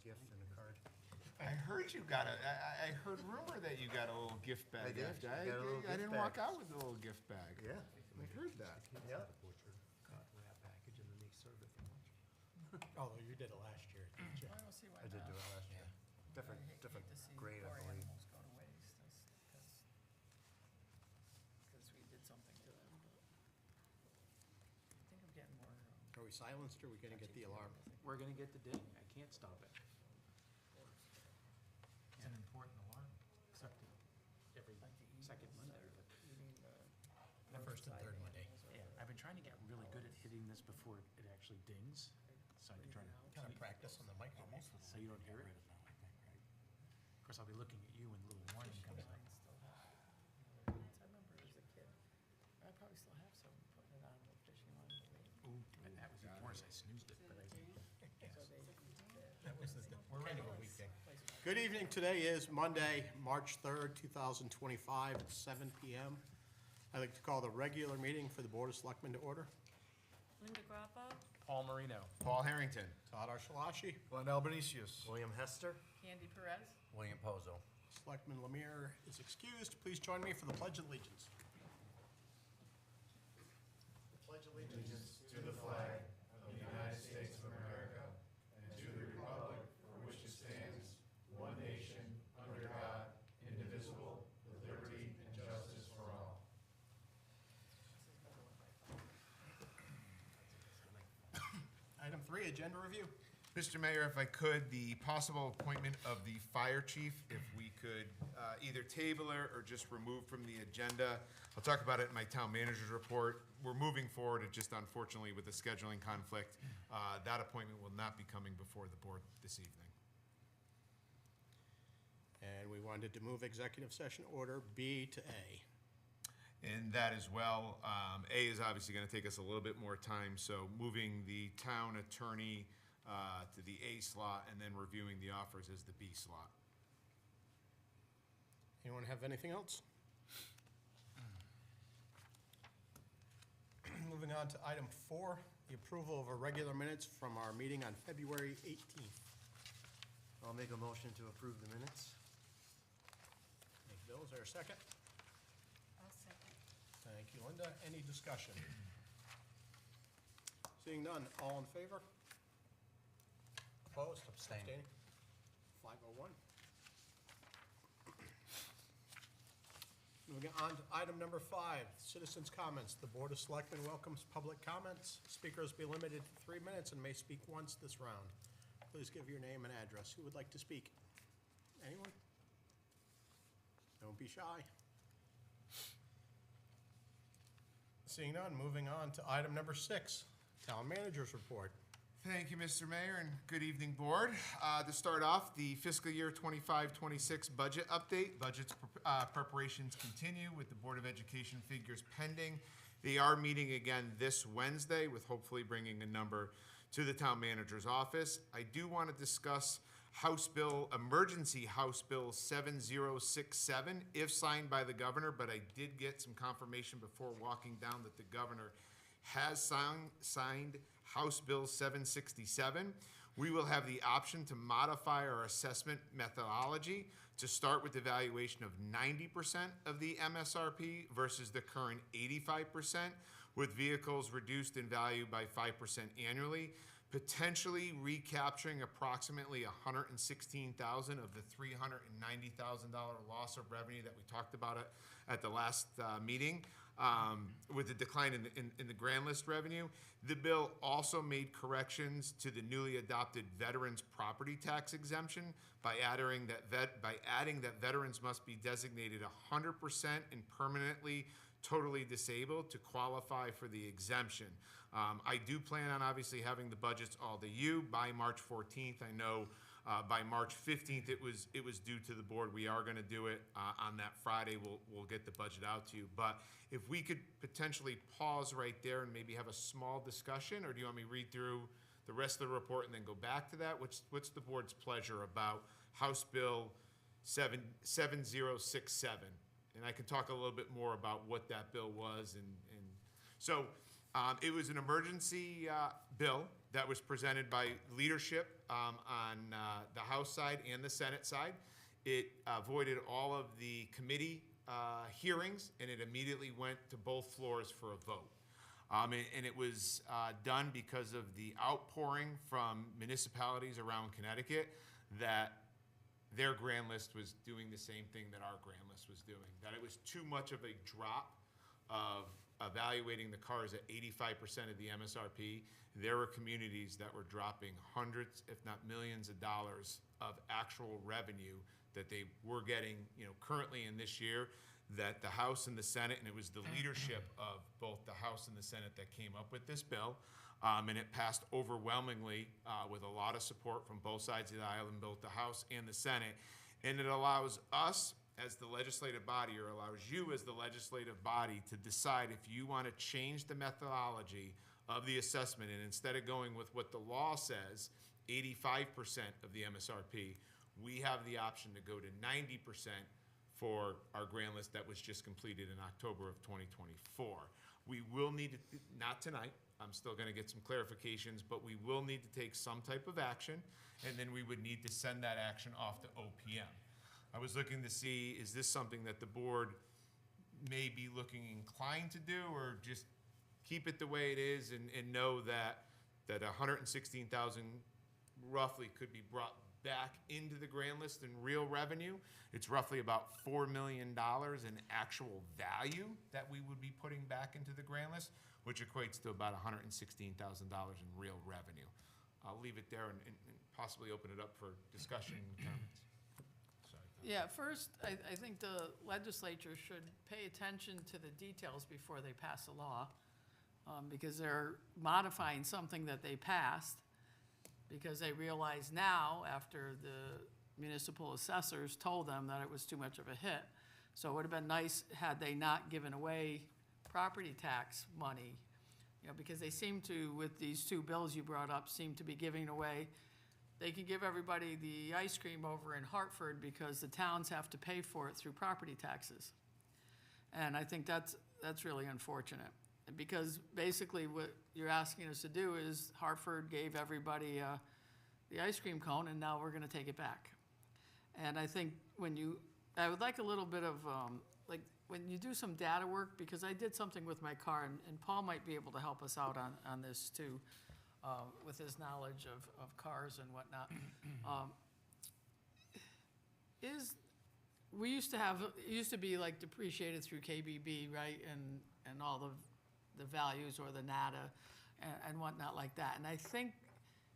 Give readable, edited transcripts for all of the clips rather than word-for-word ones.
gift and a card. I heard you got I heard rumor that you got a little gift bag. I did. After. I got a little I gift didn't bag. walk out with a little gift bag. Yeah. I heard that. Yeah. Wrap package and then they serve it for lunch. Although you did it last year, didn't you? I don't see why I did not. do it last year. Different, I hate different to see grade, I poor believe. animals go to waste, because we did something to them, but I think I'm getting more. Are we silenced or are we gonna get the alarm? We're gonna get the ding. I can't stop it. It's an important alarm, except every second Monday. The first and third Monday. Yeah, I've been trying to get really good at hitting this before it actually dings, so I can try to, Kind of practice on the microphone. so you don't hear it. Of course, I'll be looking at you when the little warning comes up. I remember as a kid, I probably still have some, putting it on the fishing line. Ooh, and that was even worse. I snoozed it, but I didn't. That was we're ready for weekday. Good evening. Today is Monday, March 3rd, 2025, at 7 p.m. I'd like to call the regular meeting for the Board of Selectmen to order. Linda Grappa, Paul Marino. Paul Harrington. Todd Archelashi, Glenn Albanesius. William Hester. Candy Perez? William Pozo. Selectman Lemire is excused. Please join me for the Pledge of Allegiance. The Pledge of Allegiance. To the flag of the United States of America and to the republic for which it stands, one nation, under God, indivisible, with liberty and justice for all. Item 3, agenda review. Mr. Mayor, if I could, the possible appointment of the fire chief, if we could either table it or just remove from the agenda. I'll talk about it in my town manager's report. We're moving forward, it just unfortunately with the scheduling conflict, that appointment will not be coming before the board this evening. And we wanted to move executive session order B to A. And that as well, A is obviously gonna take us a little bit more time, so moving the town attorney to the A slot and then reviewing the offers as the B slot. Anyone have anything else? Moving on to item 4, the approval of our regular minutes from our meeting on February 18th. I'll make a motion to approve the minutes. Thank you, Bill. Is there a second? I'll second. Thank you, Linda. Any discussion? Seeing none, all in favor? Opposed? Abstaining. 501. Moving on to item number 5, citizens' comments. The Board of Selectmen welcomes public comments. Speakers be limited to 3 minutes and may speak once this round. Please give your name and address. Who would like to speak? Anyone? Don't be shy. Seeing none, moving on to item number 6, town manager's report. Thank you, Mr. Mayor, and good evening, Board. To start off, the fiscal year 25-26 budget update. Budget preparations continue with the Board of Education figures pending. They are meeting again this Wednesday with hopefully bringing a number to the town manager's office. I do want to discuss Emergency House Bill 7067, if signed by the governor, but I did get some confirmation before walking down that the governor has signed House Bill 767. We will have the option to modify our assessment methodology to start with evaluation of 90% of the MSRP versus the current 85%, with vehicles reduced in value by 5% annually, potentially recapturing approximately $116,000 of the $390,000 loss of revenue that we talked about at the last meeting. With the decline in the grand list revenue. The bill also made corrections to the newly adopted veterans property tax exemption by adding that veterans must be designated 100% and permanently totally disabled to qualify for the exemption. I do plan on obviously having the budgets all to you by March 14th. I know by March 15th it was due to the board. We are going to do it on that Friday. We'll get the budget out to you. But if we could potentially pause right there and maybe have a small discussion, or do you want me to read through the rest of the report and then go back to that? What's the board's pleasure about House Bill 7067? And I can talk a little bit more about what that bill was. And so It was an emergency bill that was presented by leadership on the House side and the Senate side. It avoided all of the committee hearings, and it immediately went to both floors for a vote. And it was done because of the outpouring from municipalities around Connecticut that their grand list was doing the same thing that our grand list was doing, that it was too much of a drop of evaluating the cars at 85% of the MSRP. There were communities that were dropping hundreds, if not millions of dollars of actual revenue that they were getting, currently in this year, that the House and the Senate, and it was the leadership of both the House and the Senate that came up with this bill, and it passed overwhelmingly with a lot of support from both sides of the aisle in both the House and the Senate. And it allows us as the legislative body, or allows you as the legislative body, to decide if you want to change the methodology of the assessment, and instead of going with what the law says, 85% of the MSRP, we have the option to go to 90% for our grand list that was just completed in October of 2024. We will need to, not tonight, I'm still going to get some clarifications, but we will need to take some type of action, and then we would need to send that action off to OPM. I was looking to see, is this something that the board may be looking inclined to do, or just keep it the way it is and know that 116,000 roughly could be brought back into the grand list in real revenue? It's roughly about $4 million in actual value that we would be putting back into the grand list, which equates to about $116,000 in real revenue. I'll leave it there and possibly open it up for discussion and comments. Sorry. Yeah, first, I think the legislature should pay attention to the details before they pass a law, because they're modifying something that they passed, because they realize now, after the municipal assessors told them that it was too much of a hit. So it would have been nice had they not given away property tax money, because they seem to, with these two bills you brought up, seem to be giving away. They can give everybody the ice cream over in Hartford because the towns have to pay for it through property taxes. And I think that's really unfortunate, because basically what you're asking us to do is Hartford gave everybody the ice cream cone, and now we're going to take it back. And I think I would like a little bit of, like, when you do some data work, because I did something with my car, and Paul might be able to help us out on this too, with his knowledge of cars and whatnot. It used to be like depreciated through KBB, right? And all the values, or the NADA and whatnot like that. And I think,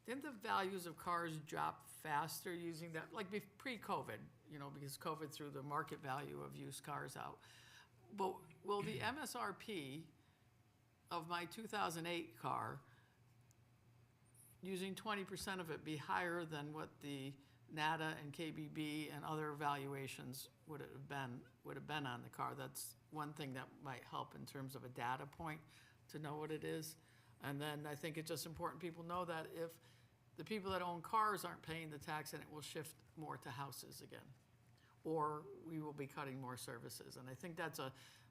didn't the values of cars drop faster using that, like pre-COVID, because COVID threw the market value of used cars out. But will the MSRP of my 2008 car, using 20% of it, be higher than what the NADA and KBB and other valuations would have been on the car? That's one thing that might help in terms of a data point to know what it is. And then I think it's just important people know that if the people that own cars aren't paying the tax, then it will shift more to houses again, or we will be cutting more services. And I think that's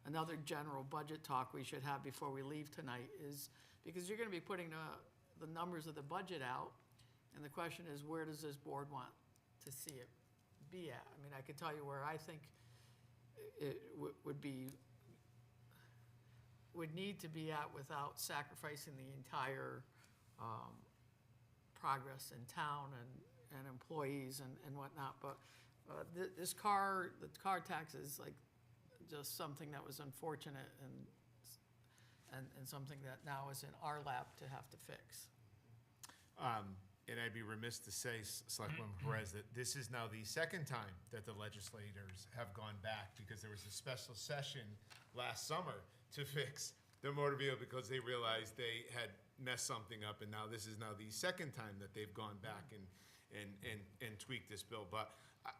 another general budget talk we should have before we leave tonight, is because you're going to be putting the numbers of the budget out, and the question is, where does this board want to see it be at? I mean, I could tell you where I think it would need to be at without sacrificing the entire progress in town and employees and whatnot. But the car tax is like just something that was unfortunate and something that now is in our lap to have to fix. And I'd be remiss to say, Selectman Perez, that this is now the second time that the legislators have gone back, because there was a special session last summer to fix the motor vehicle because they realized they had messed something up, and now this is now the second time that they've gone back and tweaked this bill. But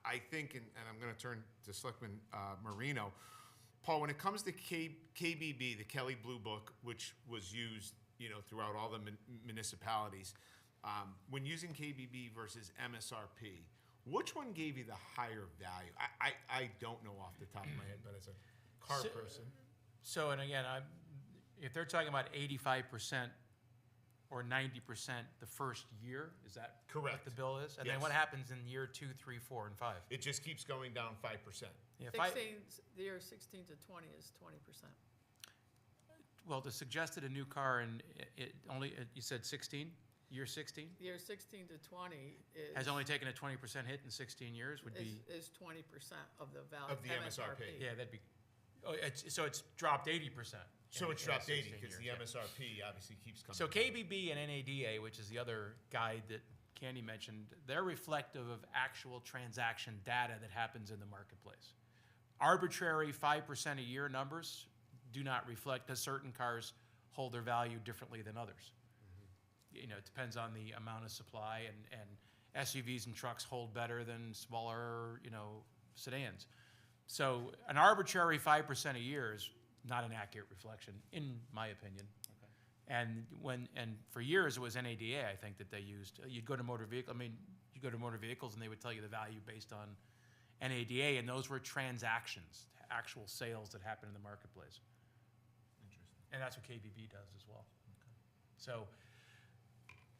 I think, and I'm going to turn to Selectman Marino, Paul, when it comes to KBB, the Kelly Blue Book, which was used throughout all the municipalities, when using KBB versus MSRP, which one gave you the higher value? I don't know off the top of my head, but as a car person. So, and again, If they're talking about 85% or 90% the first year, is that what Correct. the bill is? And then Yes. what happens in year 2, 3, 4, and 5? It just keeps going down 5%. If I- 16, the year 16 to 20 is 20%. Well, to suggested a new car and it only, you said 16, year 16? Year 16 to 20 is. Has only taken a 20% hit in 16 years would be, Is 20% of the value. Of the MSRP. yeah, that'd be, oh, so it's dropped 80%. So in- it's in the dropped 80 16 because the years, yeah. MSRP obviously keeps coming So down. KBB and NADA, which is the other guide that Candy mentioned, they're reflective of actual transaction data that happens in the marketplace. Arbitrary 5% a year numbers do not reflect, because certain cars hold their value differently than others. You know, it depends on the amount of supply, and SUVs and trucks hold better than smaller, sedans. So an arbitrary 5% a year is not an accurate reflection, in my opinion. And for years it was NADA, I think, that they used. You go to motor vehicles and they would tell you the value based on NADA, and those were transactions, actual sales that happen in the marketplace. Interesting. And that's what KBB does as well. So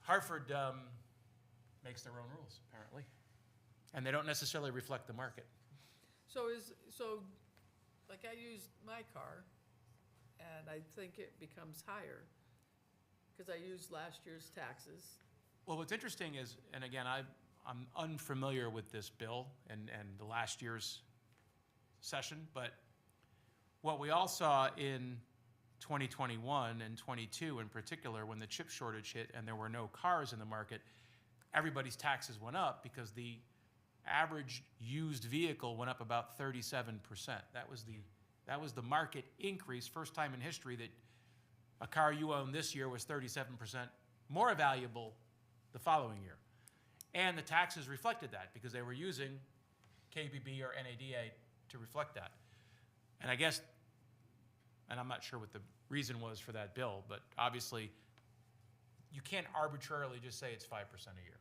Hartford makes their own rules, apparently. And they don't necessarily reflect the market. So like I used my car, and I think it becomes higher, because I used last year's taxes. Well, what's interesting is, and again, I'm unfamiliar with this bill and the last year's session, but what we all saw in 2021 and 22 in particular, when the chip shortage hit and there were no cars in the market, everybody's taxes went up because the average used vehicle went up about 37%. That was the market increase, first time in history that a car you own this year was 37% more valuable the following year. And the taxes reflected that because they were using KBB or NADA to reflect that. And I guess, and I'm not sure what the reason was for that bill, but obviously you can't arbitrarily just say it's 5% a year.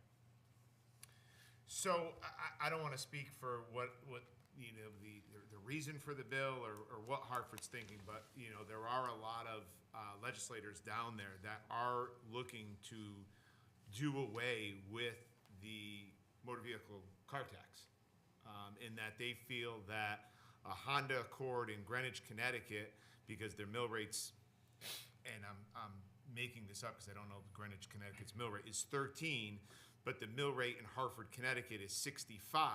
So I don't want to speak for what the reason for the bill or what Hartford's thinking, but there are a lot of legislators down there that are looking to do away with the motor vehicle car tax, in that they feel that a Honda Accord in Greenwich, Connecticut, because their mill rates, and I'm making this up because I don't know Greenwich, Connecticut's mill rate, is 13, but the mill rate in Hartford, Connecticut is 65.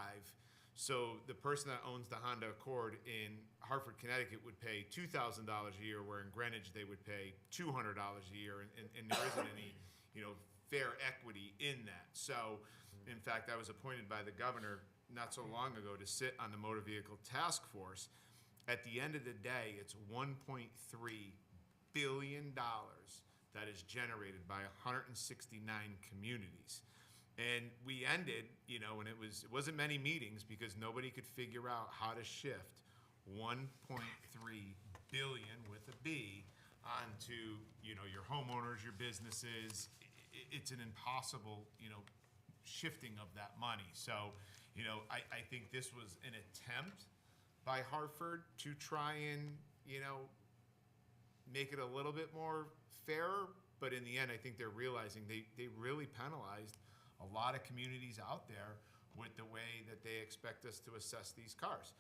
So the person that owns the Honda Accord in Hartford, Connecticut would pay $2,000 a year, where in Greenwich they would pay $200 a year, and there isn't any, fair equity in that. So, in fact, I was appointed by the governor not so long ago to sit on the Motor Vehicle Task Force. At the end of the day, it's $1.3 billion that is generated by 169 communities. And we ended, and it wasn't many meetings because nobody could figure out how to shift 1.3 billion with a B onto, your homeowners, your businesses. It's an impossible, shifting of that money. So, I think this was an attempt by Hartford to try and, make it a little bit more fair. But in the end, I think they're realizing they really penalized a lot of communities out there with the way that they expect us to assess these cars.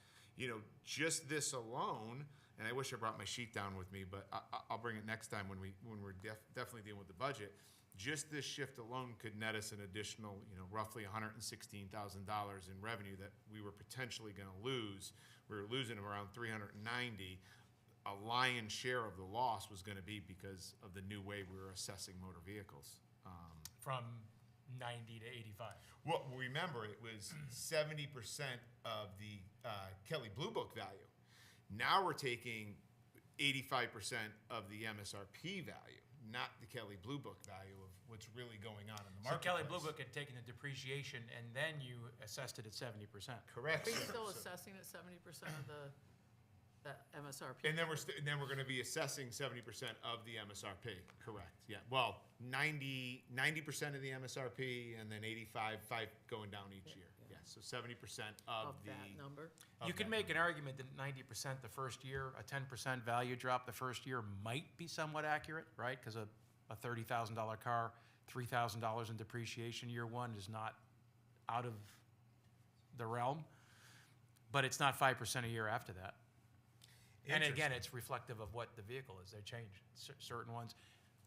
Just this alone, and I wish I brought my sheet down with me, but I'll bring it next time when we're definitely dealing with the budget. Just this shift alone could net us an additional, roughly $116,000 in revenue that we were potentially going to lose. We were losing around 390. A lion's share of the loss was going to be because of the new way we were assessing motor vehicles. From 90 to 85. Well, remember, it was 70% of the Kelly Blue Book value. Now we're taking 85% of the MSRP value, not the Kelly Blue Book value of what's really going on in the So marketplace. Kelly Blue Book had taken the depreciation and then you assessed it at 70%. Correct. Are we sir. still So- assessing at 70% of the MSRP? And then we're going to be assessing 70% of the MSRP. Correct. Yeah. Well, 90% of the MSRP, and then 5 going down each year. Yeah. So 70% of of the. that number. of You could that make number. an argument that 90% the first year, a 10% value drop the first year might be somewhat accurate, right? Because a $30,000 car, $3,000 in depreciation year one is not out of the realm, but it's not 5% a year after that. And again, Interesting. it's reflective of what the vehicle is. They change. Certain ones,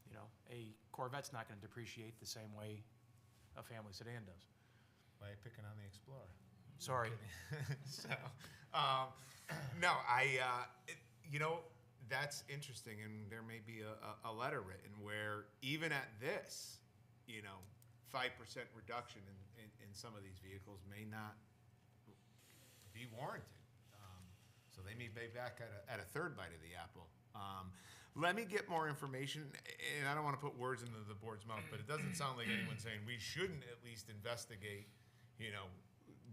you know, a Corvette's not going to depreciate the same way a family sedan does. Why are you picking on the Explorer? Sorry. So, no, you know, that's interesting, and there may be a letter written where even at this, you know, 5% reduction in some of these vehicles may not be warranted. So they may be back at a third bite of the apple. Let me get more information, and I don't want to put words into the board's mouth, but it doesn't sound like anyone's saying we shouldn't at least investigate, you know,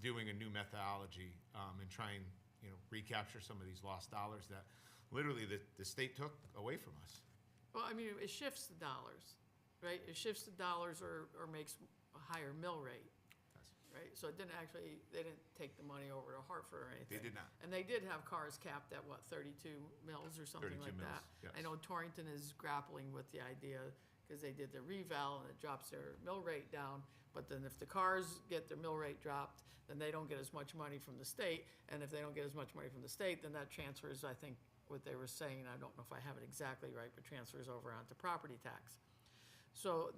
doing a new methodology and try and, you know, recapture some of these lost dollars that literally the state took away from us. Well, I mean, it shifts the dollars, right? It shifts the dollars or makes a higher mill rate, right? So it didn't actually, they didn't take the money over to Hartford or anything. They did not. And they did have cars capped at, what, 32 mills or something 32 like mills, that? yes. I know Torrington is grappling with the idea, because they did the reval and it drops their mill rate down, but then if the cars get their mill rate dropped, then they don't get as much money from the state, and if they don't get as much money from the state, then that transfers, I think, what they were saying, I don't know if I have it exactly right, but transfers over onto property tax. So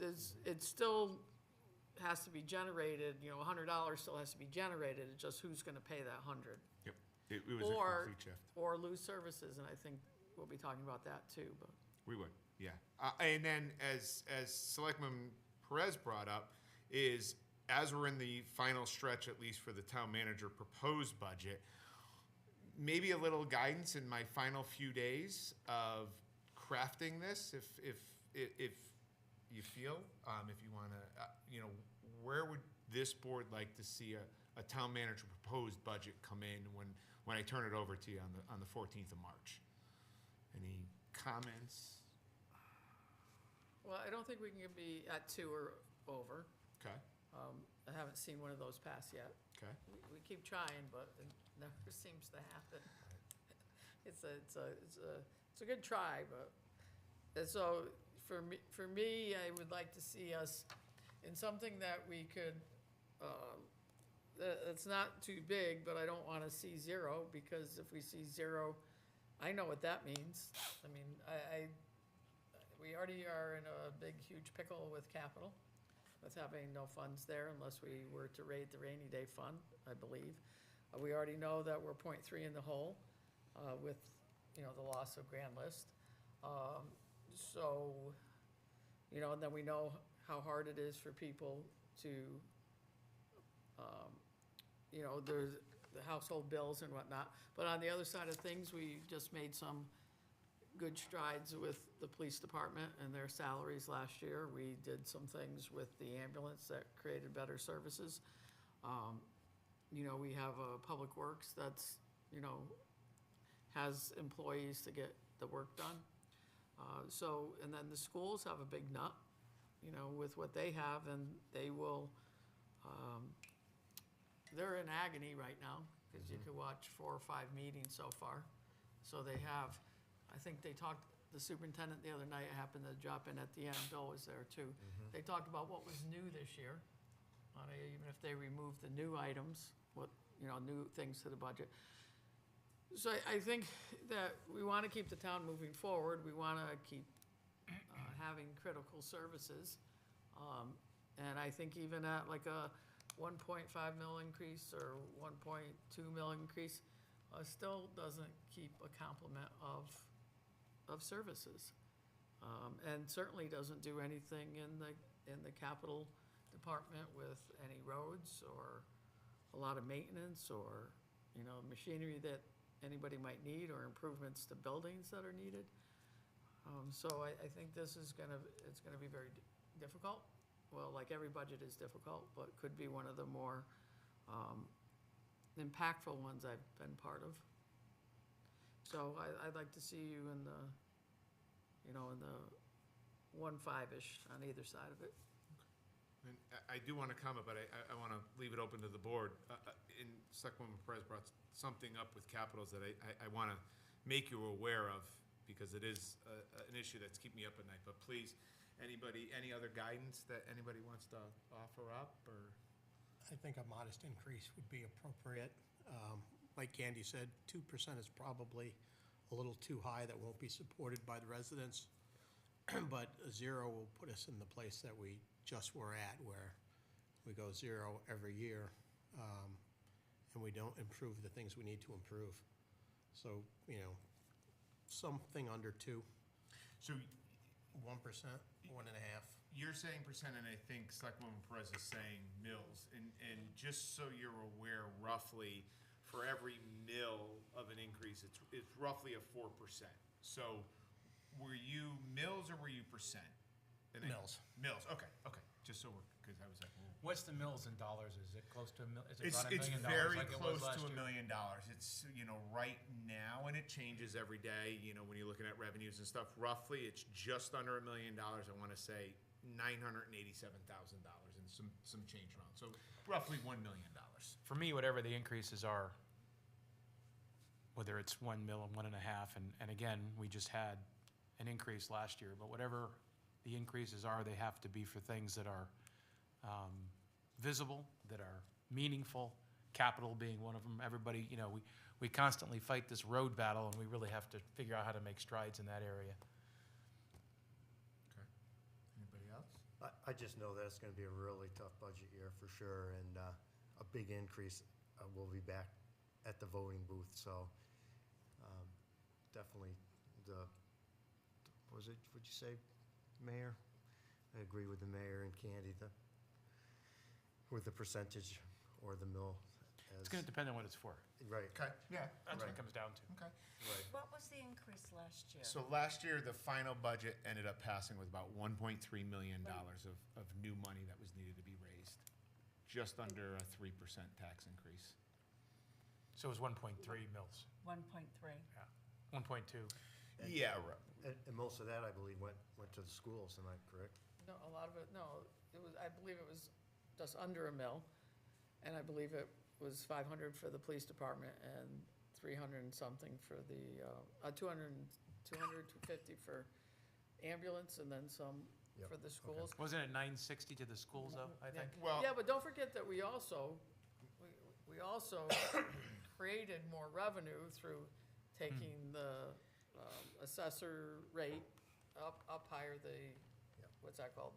it still has to be generated, you know, $100 still has to be generated, it's just who's gonna pay that 100? Yep, it was a complete shift. Or lose services, and I think we'll be talking about that too, but. We would, yeah. And then as Selectman Perez brought up, is as we're in the final stretch, at least for the town manager proposed budget, maybe a little guidance in my final few days of crafting this, if you feel, if you want to, you know, where would this board like to see a town manager proposed budget come in when I turn it over to you on the 14th of March? Any comments? Well, I don't think we can be at 2 or over. Okay, I haven't seen one of those pass yet. okay. We keep trying, but it never seems to happen. It's a good try, but, and so for me, I would like to see us in something that we could, it's not too big, but I don't wanna see 0, because if we see 0, I know what that means. I mean, we already are in a big, huge pickle with capital, with having no funds there unless we were to raid the rainy day fund, I believe. We already know that we're 0.3 in the hole, with, you know, the loss of grand list. So, you know, and then we know how hard it is for people to, you know, there's the household bills and whatnot. But on the other side of things, we just made some good strides with the police department and their salaries last year. We did some things with the ambulance that created better services. You know, we have a Public Works that's, you know, has employees to get the work done. So, and then the schools have a big nut, you know, with what they have, and they will, they're in agony right now, because you could watch 4 or 5 meetings so far. So they have, I think they talked, the superintendent the other night happened to drop in at the end, Bill was there too. They talked about what was new this year, even if they removed the new items, what, you know, new things to the budget. So I think that we want to keep the town moving forward. We want to keep having critical services. And I think even at like a 1.5 mil increase or 1.2 mil increase, still doesn't keep a complement of services. And certainly doesn't do anything in the capital department with any roads or a lot of maintenance or, you know, machinery that anybody might need or improvements to buildings that are needed. So I think this is it's gonna be very difficult. Well, like every budget is difficult, but could be one of the more impactful ones I've been part of. So I'd like to see you in the, you know, in the 1.5-ish on either side of it. And I do want to comment, but I want to leave it open to the board. And Selectwoman Perez brought something up with capitals that I want to make you aware of, because it is an issue that's keeping me up at night. But please, anybody, any other guidance that anybody wants to offer up, or? I think a modest increase would be appropriate. Like Candy said, 2% is probably a little too high, that won't be supported by the residents. But a 0 will put us in the place that we just were at, where we go 0 every year, and we don't improve the things we need to improve. So, you know, something under 2, So 1%, 1.5. you're saying percent, and I think Selectwoman Perez is saying mills. And just so you're aware, roughly, for every mill of an increase, it's roughly a 4%. So were you mills or were you percent? Mills. Mills, okay. Just so we're, because I was like, well. What's the mills in dollars? Is it close to a mil, is it It's about $1 million very like it close was last to $1 year? million. It's, right now, and it changes every day, when you're looking at revenues and stuff, roughly, it's just under $1 million. I want to say $987,000 and some change around. So roughly $1 million. For me, whatever the increases are, whether it's 1 mil and 1.5, and again, we just had an increase last year, but whatever the increases are, they have to be for things that are visible, that are meaningful, capital being one of them. Everybody, we constantly fight this road battle, and we really have to figure out how to make strides in that area. Okay. Anybody else? I just know that it's gonna be a really tough budget year for sure, and a big increase will be back at the voting booth, so definitely what'd you say, Mayor? I agree with the mayor and Candy, with the percentage or the mill. It's gonna depend on what it's for. Right, Okay, yeah. That's what Right. it comes down to. Okay. right. What was the increase last year? So last year, the final budget ended up passing with about $1.3 million of new money that was needed to be raised. Just under a 3% tax increase. So it was 1.3 mils, 1.3. 1.2. Yeah, right. And most of that, I believe, went to the schools, am I correct? No, a lot of it, no, I believe it was just under $1 million, and I believe it was 500 for the police department and 300 and something for the, 200, 250 for ambulance, and then some Yep, for the schools. Wasn't it 960 to the schools though, I think? Well, Yeah, but don't forget that we also created more revenue through taking the assessor rate up higher, what's that called,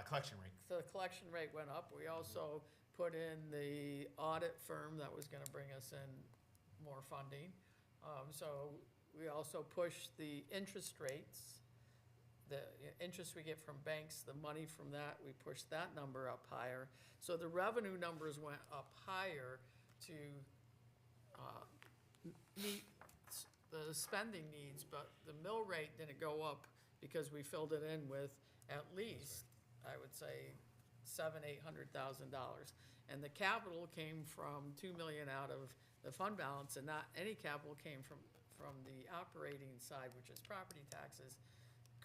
collection rate. the collection rate went up. We also put in the audit firm that was gonna bring us in more funding. So we also pushed the interest rates, the interest we get from banks, the money from that, we pushed that number up higher. So the revenue numbers went up higher to meet the spending needs, but the mill rate didn't go up because we filled it in with at least, I would say, $700,000-800,000. And the capital came from $2 million out of the fund balance, and not any capital came from the operating side, which is property taxes,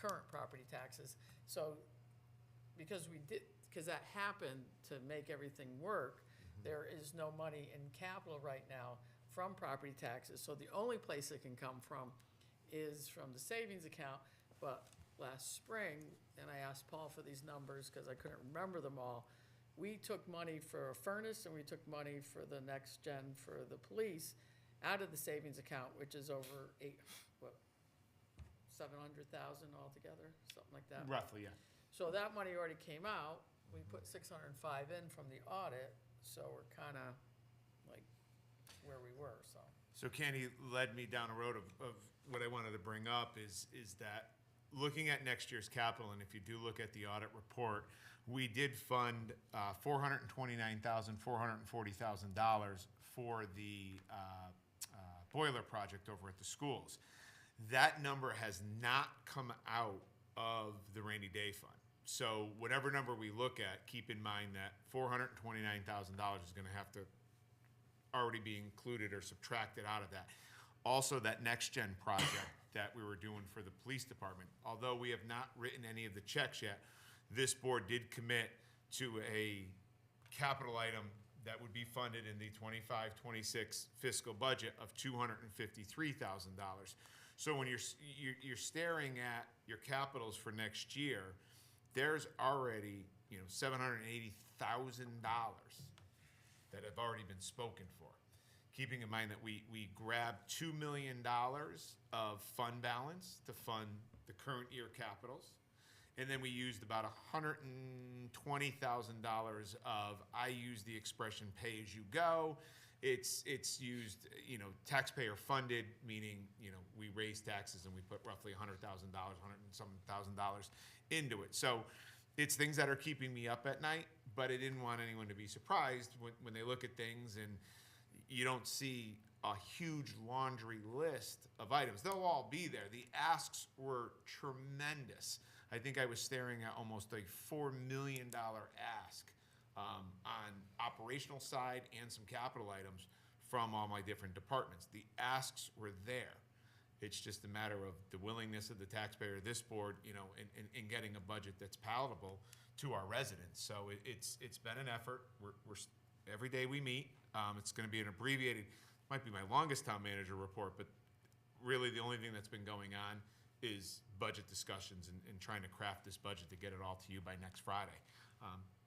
current property taxes. So, because that happened to make everything work, there is no money in capital right now from property taxes. So the only place it can come from is from the savings account. But last spring, and I asked Paul for these numbers because I couldn't remember them all, we took money for a furnace and we took money for the next gen for the police out of the savings account, which is over 700,000 altogether, something like that. Roughly, yeah. So that money already came out. We put 605 in from the audit, so we're kind of like where we were, so. So Candy led me down a road of what I wanted to bring up is that looking at next year's capital, and if you do look at the audit report, we did fund $429,000, $440,000 for the boiler project over at the schools. That number has not come out of the rainy day fund. So whatever number we look at, keep in mind that $429,000 is going to have to already be included or subtracted out of that. Also, that next gen project that we were doing for the police department, although we have not written any of the checks yet, this board did commit to a capital item that would be funded in the 25-26 fiscal budget of $253,000. So when you're staring at your capitals for next year, there's already, $780,000 that have already been spoken for. Keeping in mind that we grabbed $2 million of fund balance to fund the current year capitals. And then we used about $120,000 of, I use the expression pay as you go. It's used, taxpayer funded, meaning, we raise taxes and we put roughly $100,000, $100,000 into it. So it's things that are keeping me up at night, but I didn't want anyone to be surprised when they look at things and you don't see a huge laundry list of items. They'll all be there. The asks were tremendous. I think I was staring at almost a $4 million ask on operational side and some capital items from all my different departments. The asks were there. It's just a matter of the willingness of the taxpayer, this board, in getting a budget that's palatable to our residents. So it's been an effort. We're every day we meet. It's going to be an abbreviated, might be my longest town manager report, but really the only thing that's been going on is budget discussions and trying to craft this budget to get it all to you by next Friday.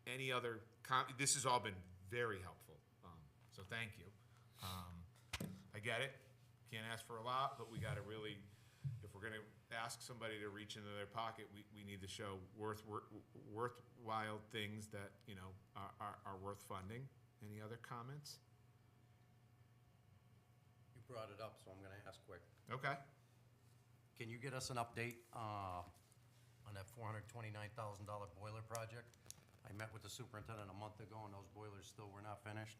Any other this has all been very helpful, so thank you. I get it, can't ask for a lot, but we got to really, if we're going to ask somebody to reach into their pocket, we need to show worthwhile things that are worth funding. Any other comments? You brought it up, so I'm gonna ask quick. Okay. Can you get us an update on that $429,000 boiler project? I met with the superintendent a month ago, and those boilers still were not finished.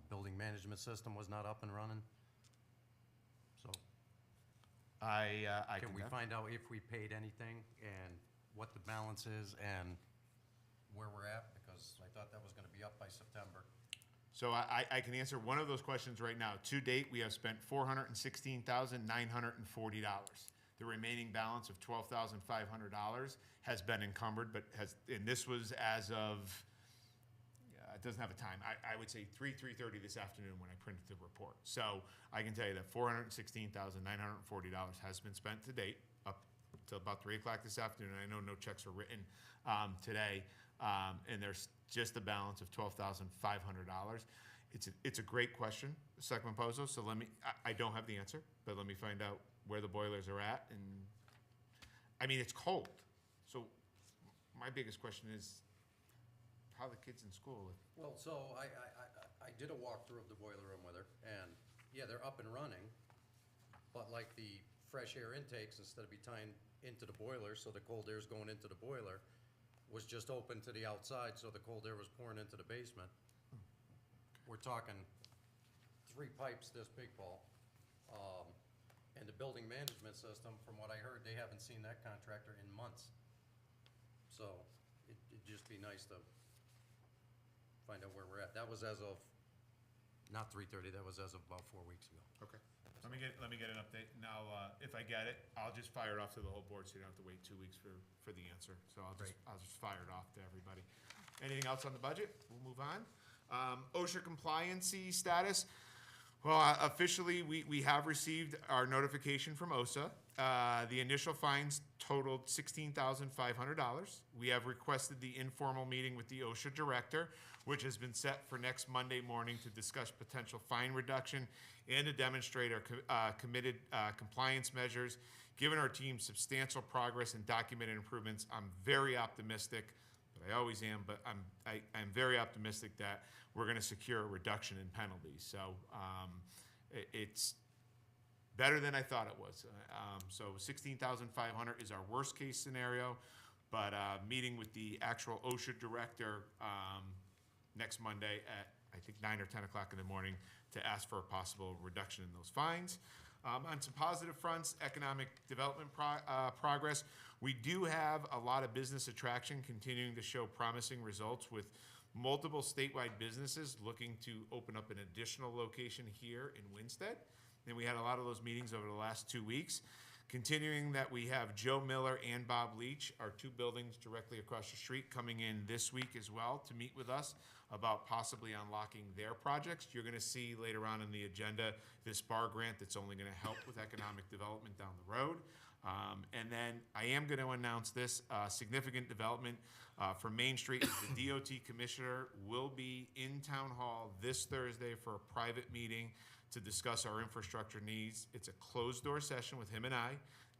Building management system was not up and running. So I can we find out if we paid anything and what the balance is and where we're at? Because I thought that was gonna be up by September. So I can answer one of those questions right now. To date, we have spent $416,940. The remaining balance of $12,500 has been encumbered, and this was as of, it doesn't have a time. I would say 3:30 this afternoon when I printed the report. So I can tell you that $416,940 has been spent to date, up till about 3 o'clock this afternoon. I know no checks are written today. And there's just a balance of $12,500. It's a great question, Selectman Pozo, so I don't have the answer, but let me find out where the boilers are at, and, it's cold, so my biggest question is, how are the kids in school? Well, so I did a walkthrough of the boiler room with her, and yeah, they're up and running, but like the fresh air intakes, instead of be tying into the boiler, so the cold air is going into the boiler, was just open to the outside, so the cold air was pouring into the basement. We're talking 3 pipes this big, Paul. And the building management system, from what I heard, they haven't seen that contractor in months. So it'd just be nice to find out where we're at. That was as of, not 3:30, that was as of about 4 weeks ago. Okay. Let me get an update. Now, if I get it, I'll just fire it off to the whole board, so you don't have to wait 2 weeks for the answer. So I'll just fire it off to everybody. Anything else on the budget? We'll move on. OSHA compliancy status. Well, officially, we have received our notification from OSHA. The initial fines totaled $16,500. We have requested the informal meeting with the OSHA director, which has been set for next Monday morning to discuss potential fine reduction and to demonstrate our committed compliance measures. Given our team's substantial progress and documented improvements, I'm very optimistic, but I always am, but I'm very optimistic that we're going to secure a reduction in penalties. So it's better than I thought it was. So $16,500 is our worst case scenario, but meeting with the actual OSHA director next Monday at, I think, 9 or 10 o'clock in the morning to ask for a possible reduction in those fines. On some positive fronts, economic development progress. We do have a lot of business attraction continuing to show promising results with multiple statewide businesses looking to open up an additional location here in Winstead. And we had a lot of those meetings over the last 2 weeks. Continuing that, we have Joe Miller and Bob Leach, our two buildings directly across the street, coming in this week as well to meet with us about possibly unlocking their projects. You're gonna see later on in the agenda this bar grant that's only gonna help with economic development down the road. And then I am gonna announce this significant development for Main Street. The DOT Commissioner will be in Town Hall this Thursday for a private meeting to discuss our infrastructure needs. It's a closed-door session with him and I,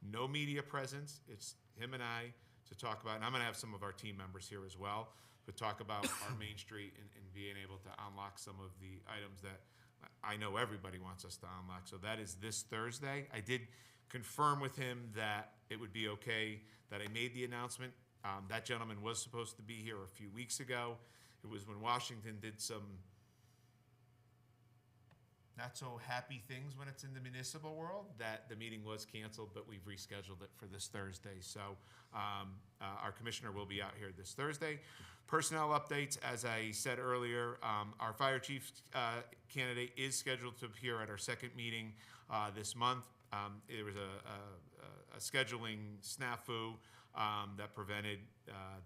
no media presence. It's him and I to talk about, and I'm gonna have some of our team members here as well, but talk about our Main Street and being able to unlock some of the items that I know everybody wants us to unlock. So that is this Thursday. I did confirm with him that it would be okay, that I made the announcement. That gentleman was supposed to be here a few weeks ago. It was when Washington did some not so happy things when it's in the municipal world that the meeting was canceled, but we've rescheduled it for this Thursday. So our commissioner will be out here this Thursday. Personnel updates, as I said earlier, our fire chief candidate is scheduled to appear at our second meeting this month. There was a scheduling snafu that prevented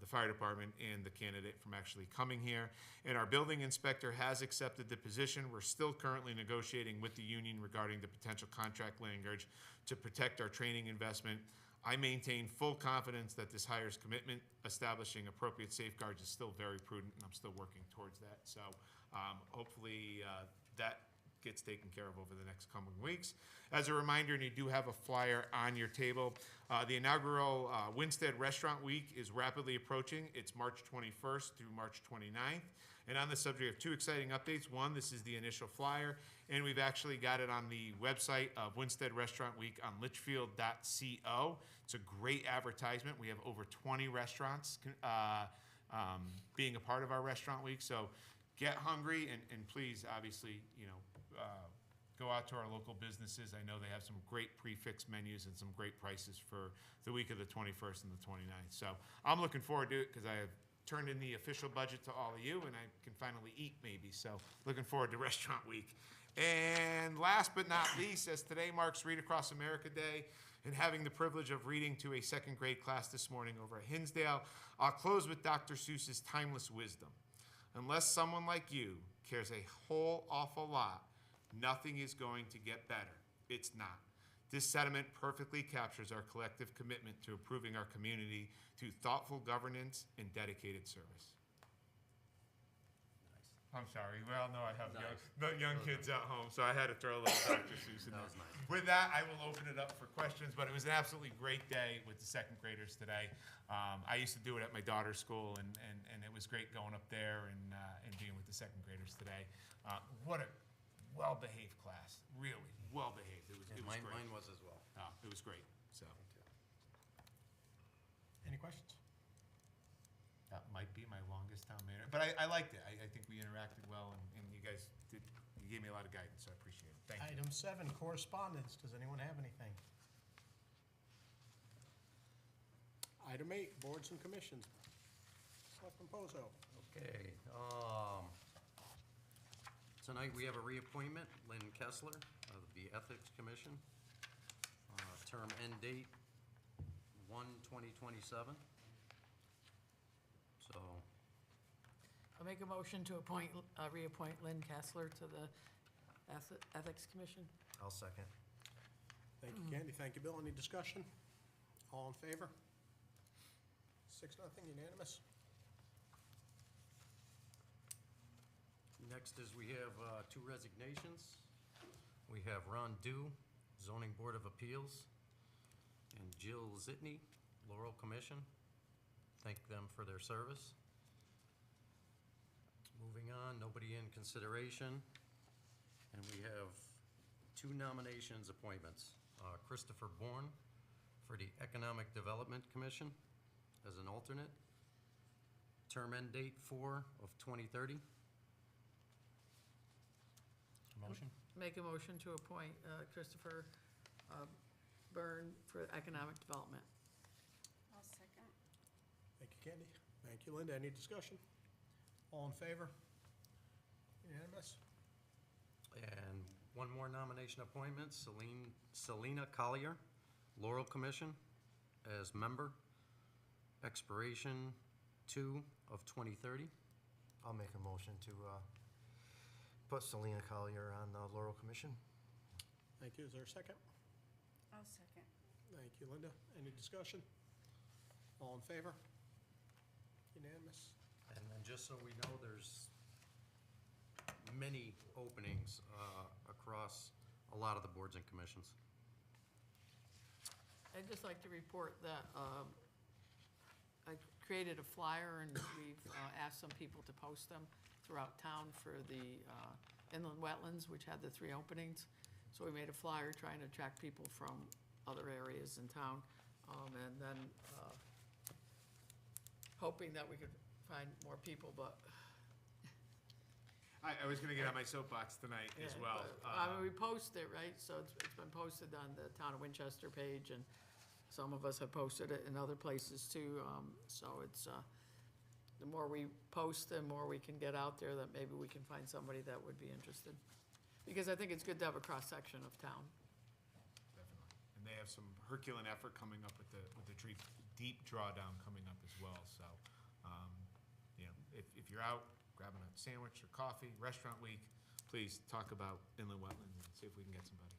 the fire department and the candidate from actually coming here. And our building inspector has accepted the position. We're still currently negotiating with the union regarding the potential contract language to protect our training investment. I maintain full confidence that this hire's commitment, establishing appropriate safeguards, is still very prudent, and I'm still working towards that. So hopefully that gets taken care of over the next coming weeks. As a reminder, and you do have a flyer on your table, the inaugural Winstead Restaurant Week is rapidly approaching. It's March 21st through March 29th. And on the subject of two exciting updates, one, this is the initial flyer, and we've actually got it on the website of Winstead Restaurant Week on litchfield.co. It's a great advertisement. We have over 20 restaurants being a part of our Restaurant Week. So get hungry and please, obviously, go out to our local businesses. I know they have some great prefix menus and some great prices for the week of the 21st and the 29th. So I'm looking forward to it because I have turned in the official budget to all of you and I can finally eat maybe. So looking forward to Restaurant Week. And last but not least, as today marks Read Across America Day and having the privilege of reading to a second grade class this morning over at Hinsdale, I'll close with Dr. Seuss's timeless wisdom. Unless someone like you cares a whole awful lot, nothing is going to get better. It's not. This sentiment perfectly captures our collective commitment to improving our community through thoughtful governance and dedicated service. I'm sorry. Well, no, I have young kids at home, so I had to throw a little Dr. Seuss in there. That was nice. With that, I will open it up for questions, but it was an absolutely great day with the second graders today. I used to do it at my daughter's school, and it was great going up there and being with the second graders today. What a well-behaved class, really well-behaved. It was great. Mine was as well. It was great, so. Any questions? That might be my longest town manager, but I liked it. I think we interacted well, and you guys you gave me a lot of guidance, so I appreciate it. Thank you. Item 7, correspondence. Does anyone have anything? Item 8, boards and commissions. Selectman Pozo. Okay, tonight we have a reappointment, Lynn Kessler of the Ethics Commission. Term end date 1/2027. So, I'll make a motion to reappoint Lynn Kessler to the Ethics Commission. I'll second. Thank you, Candy. Thank you, Bill. Any discussion? All in favor? 6-0, unanimous. next is we have two resignations. We have Ron Dew, Zoning Board of Appeals, and Jill Zitney, Laurel Commission. Thank them for their service. Moving on, nobody in consideration. And we have two nominations appointments. Christopher Bourne for the Economic Development Commission as an alternate. Term end date 4/2030. Motion? Make a motion to appoint Christopher Byrne for economic development. I'll second. Thank you, Candy. Thank you, Linda. Any discussion? All in favor? Unanimous? And one more nomination appointment, Selena Collier, Laurel Commission as member, expiration 2/2030. I'll make a motion to put Selena Collier on the Laurel Commission. Thank you. Is there a second? I'll second. Thank you, Linda. Any discussion? All in favor? Unanimous? And then just so we know, there's many openings across a lot of the boards and commissions. I'd just like to report that I created a flyer, and we've asked some people to post them throughout town for the inland wetlands, which had the 3 openings. So we made a flyer trying to attract people from other areas in town, and then hoping that we could find more people, but. I was gonna get on my soapbox tonight as Yeah, well. but, I mean, we post it, right, so it's been posted on the Town of Winchester page, and some of us have posted it in other places too, so it's, the more we post, the more we can get out there, that maybe we can find somebody that would be interested. Because I think it's good to have a cross-section of town. Definitely. And they have some Herculean effort coming up with the tree, deep drawdown coming up as well, so, you know, if you're out grabbing a sandwich or coffee, restaurant week, please talk about inland wetlands and see if we can get somebody.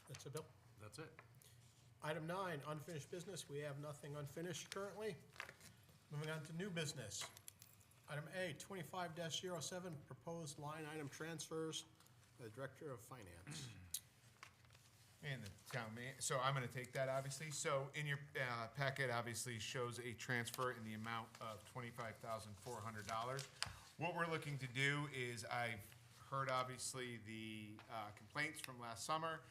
That's it, Bill? That's it. Item 9, unfinished business. We have nothing unfinished currently. Moving on to new business. Item A, 25-07, proposed line item transfers by the Director of Finance. And the town man, so I'm gonna take that, obviously. So in your packet, obviously, shows a transfer in the amount of $25,400. What we're looking to do is, I've heard, obviously, the complaints from last summer,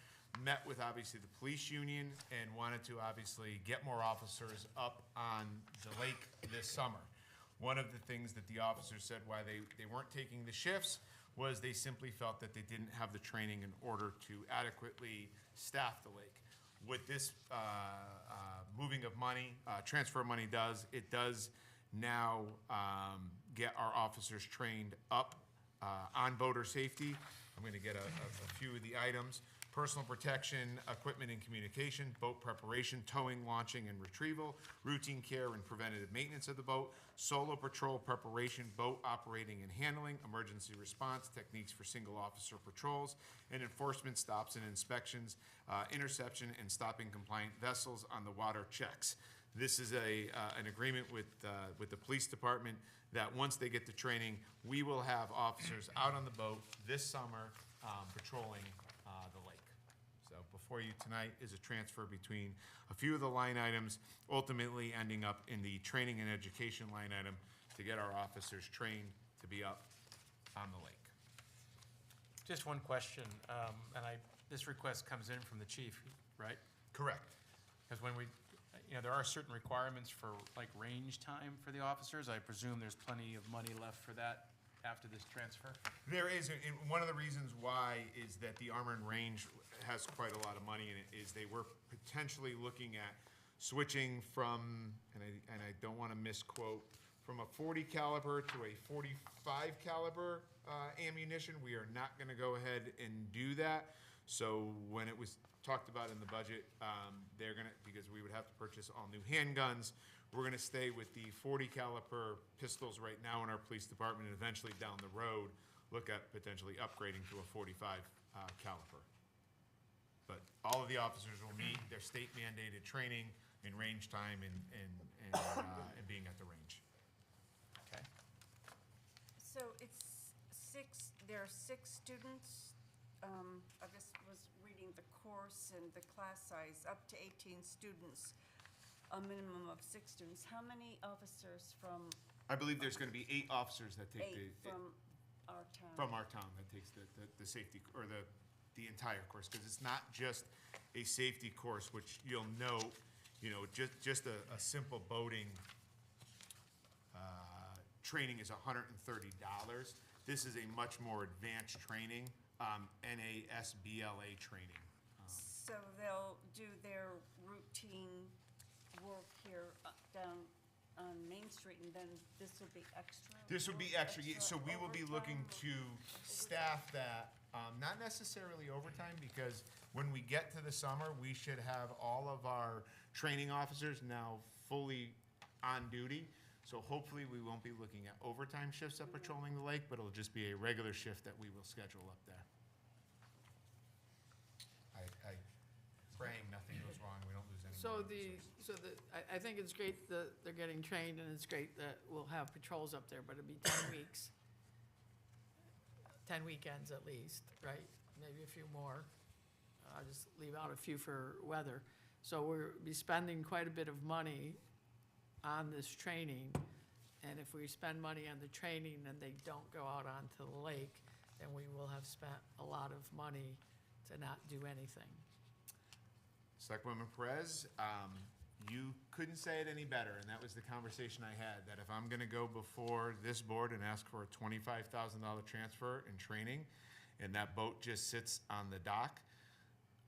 met with, obviously, the police union, and wanted to, obviously, get more officers up on the lake this summer. One of the things that the officers said why they weren't taking the shifts was they simply felt that they didn't have the training in order to adequately staff the lake. What this moving of money, transfer of money does, it does now get our officers trained up on boater safety. I'm gonna get a few of the items. Personal protection, equipment and communication, boat preparation, towing, launching, and retrieval, routine care and preventative maintenance of the boat, solo patrol preparation, boat operating and handling, emergency response, techniques for single officer patrols, and enforcement stops and inspections, interception and stopping compliant vessels on the water checks. This is an agreement with the police department that once they get the training, we will have officers out on the boat this summer patrolling the lake. So before you tonight is a transfer between a few of the line items, ultimately ending up in the training and education line item to get our officers trained to be up on the lake. Just one question, and this request comes in from the chief, right? Correct. Because when we, there are certain requirements for like range time for the officers. I presume there's plenty of money left for that after this transfer? There is, and one of the reasons why is that the Armor and Range has quite a lot of money in it, is they were potentially looking at switching from, and I don't want to misquote, from a 40 caliber to a 45 caliber ammunition. We are not going to go ahead and do that. So when it was talked about in the budget, they're going to, because we would have to purchase all new handguns, we're going to stay with the 40 caliber pistols right now in our police department, and eventually down the road, look at potentially upgrading to a 45 caliber. But all of the officers will meet their state mandated training in range time and being at the range. Okay. So it's there are 6 students. I just was reading the course and the class size, up to 18 students, a minimum of 6 students. How many officers from? I believe there's going to be 8 officers that take 8 from our town? From our town that takes the safety, or the entire course, because it's not just a safety course, which you'll note, just a simple boating training is $130. This is a much more advanced training, NASBLA training. So they'll do their routine work here down on Main Street, and then this will be extra? This would be extra, so we will be looking overtime? to staff that Not necessarily overtime, because when we get to the summer, we should have all of our training officers now fully on duty. So hopefully, we won't be looking at overtime shifts at patrolling the lake, but it'll just be a regular shift that we will schedule up there. I praying nothing goes wrong, we don't lose any more officers. I think it's great that they're getting trained, and it's great that we'll have patrols up there, but it'll be 10 weeks. 10 weekends at least, right? Maybe a few more. I'll just leave out a few for weather. So we'll be spending quite a bit of money on this training, and if we spend money on the training and they don't go out onto the lake, then we will have spent a lot of money to not do anything. Selectwoman Perez, you couldn't say it any better, and that was the conversation I had, that if I'm gonna go before this board and ask for a $25,000 transfer in training, and that boat just sits on the dock,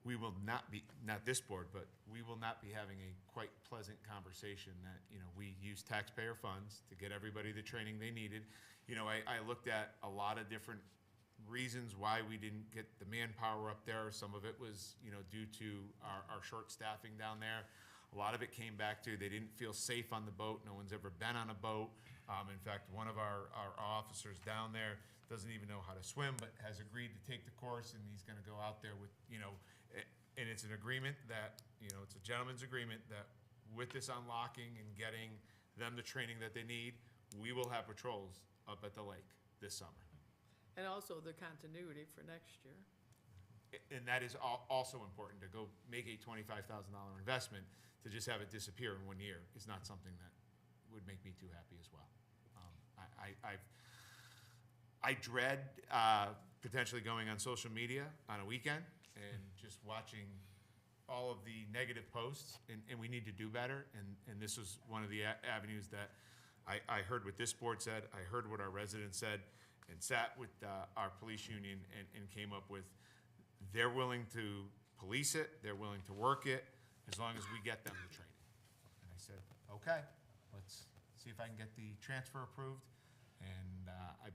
we will not be, not this board, but we will not be having a quite pleasant conversation that, you know, we use taxpayer funds to get everybody the training they needed. You know, I looked at a lot of different reasons why we didn't get the manpower up there. Some of it was, you know, due to our short staffing down there. A lot of it came back to they didn't feel safe on the boat. No one's ever been on a boat. In fact, one of our officers down there doesn't even know how to swim, but has agreed to take the course, and he's gonna go out there with, you know, and it's an agreement that, you know, it's a gentleman's agreement that with this unlocking and getting them the training that they need, we will have patrols up at the lake this summer. And also the continuity for next year. And that is also important, to go make a $25,000 investment to just have it disappear in 1 year is not something that would make me too happy as well. I dread potentially going on social media on a weekend and just watching all of the negative posts, and we need to do better, and this was one of the avenues that I heard what this board said, I heard what our residents said, and sat with our police union and came up with, they're willing to police it, they're willing to work it, as long as we get them the training. And I said, okay, let's see if I can get the transfer approved, and I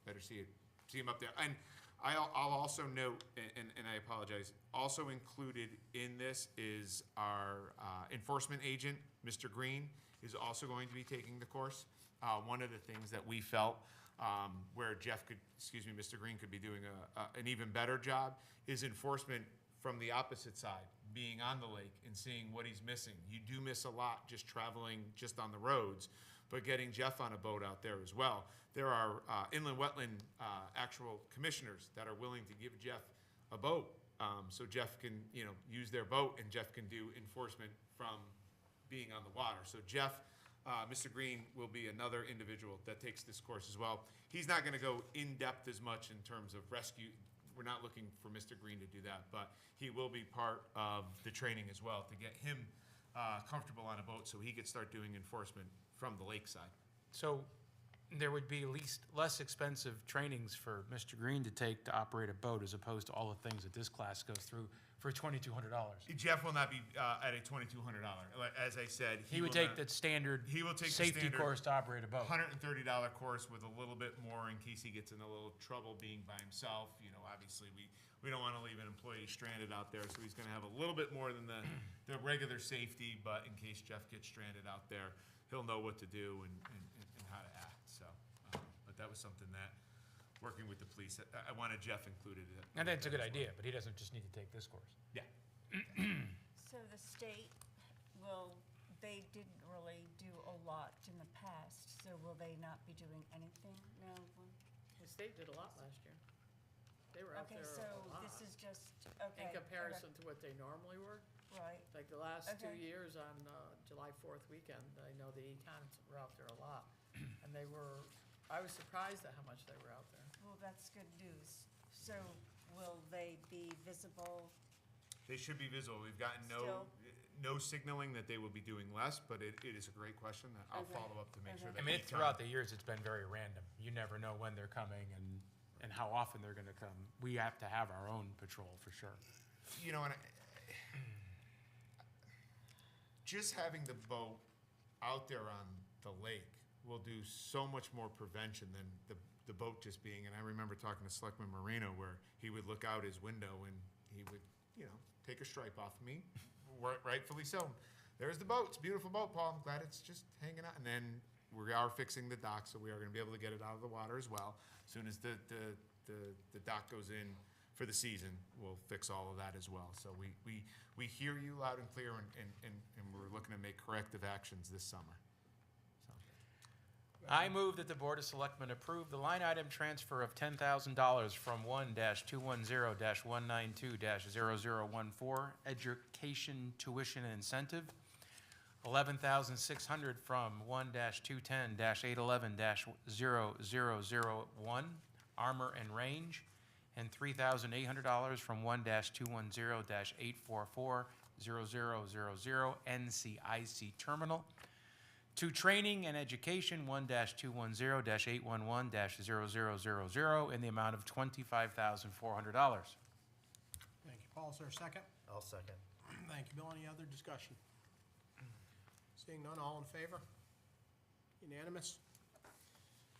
better see him up there. And I'll also note, and I apologize, also included in this is our enforcement agent, Mr. Green, is also going to be taking the course. One of the things that we felt where Mr. Green could be doing an even better job is enforcement from the opposite side, being on the lake and seeing what he's missing. You do miss a lot just traveling just on the roads, but getting Jeff on a boat out there as well. There are inland wetland actual commissioners that are willing to give Jeff a boat, so Jeff can, you know, use their boat, and Jeff can do enforcement from being on the water. So Jeff, Mr. Green will be another individual that takes this course as well. He's not gonna go in-depth as much in terms of rescue. We're not looking for Mr. Green to do that, but he will be part of the training as well to get him comfortable on a boat so he could start doing enforcement from the lakeside. So there would be less expensive trainings for Mr. Green to take to operate a boat as opposed to all the things that this class goes through for $2,200. Jeff will not be at a $2,200. As I said, He would take the standard he will take the safety standard course to operate a boat. $130 course with a little bit more in case he gets in a little trouble being by himself. You know, obviously we don't want to leave an employee stranded out there, so he's going to have a little bit more than the regular safety, but in case Jeff gets stranded out there, he'll know what to do and how to act. So, but that was something that, working with the police, I wanted Jeff included in it. And that's a good idea, but he doesn't just need to take this course. Yeah. So the state they didn't really do a lot in the past, so will they not be doing anything now? The state did a lot last year. They were out Okay, there so a lot. this is just, In okay. comparison to what they normally were. Right, Like the last 2 Okay. years on July 4th weekend, I know the econs were out there a lot. And I was surprised at how much they were out there. well, that's good news. So will they be visible? They should be visible. We've gotten Still? no signaling that they will be doing less, but it is a great question that I'll Okay. follow up to make sure Okay. that. I mean, anytime- throughout the years, it's been very random. You never know when they're coming and how often they're gonna come. We have to have our own patrol for sure. You know, and just having the boat out there on the lake will do so much more prevention than the boat just being, and I remember talking to Selectman Moreno where he would look out his window and he would, take a stripe off of me, rightfully so. There's the boat, it's a beautiful boat, Paul, I'm glad it's just hanging out. And then we are fixing the dock, so we are gonna be able to get it out of the water as well. As soon as the dock goes in for the season, we'll fix all of that as well. So we hear you loud and clear, and we're looking to make corrective actions this summer. So, I move that the Board of Selectmen approve the line item transfer of $10,000 from 1-210-192-0014, education tuition and incentive, $11,600 from 1-210-811-0001, armor and range, and $3,800 from 1-210-844-0000 NCIC terminal, to training and education, 1-210-811-0000, in the amount of $25,400. Thank you, Paul. Is there a second? I'll second. Thank you, Bill. Any other discussion? Seeing none, all in favor? Unanimous?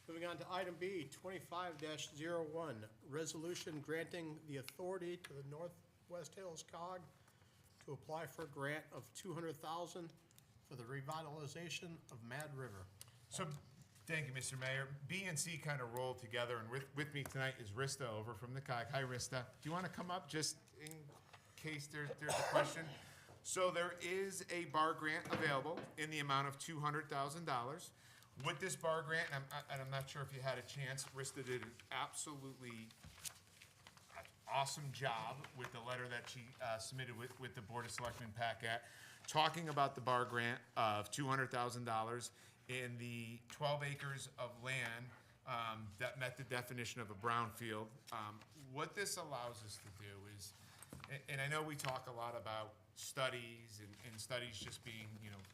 Moving on to item B, 25-01, resolution granting the authority to the Northwest Hills COG to apply for a grant of $200,000 for the revitalization of Mad River. So, thank you, Mr. Mayor. B and C kind of rolled together, and with me tonight is Rista over from the COG. Hi, Rista. Do you want to come up just in case there's a question? So there is a bar grant available in the amount of $200,000. With this bar grant, and I'm not sure if you had a chance, Rista did an absolutely awesome job with the letter that she submitted with the Board of Selectmen packet, talking about the bar grant of $200,000 in the 12 acres of land that met the definition of a brownfield. What this allows us to do is, and I know we talk a lot about studies and studies just being,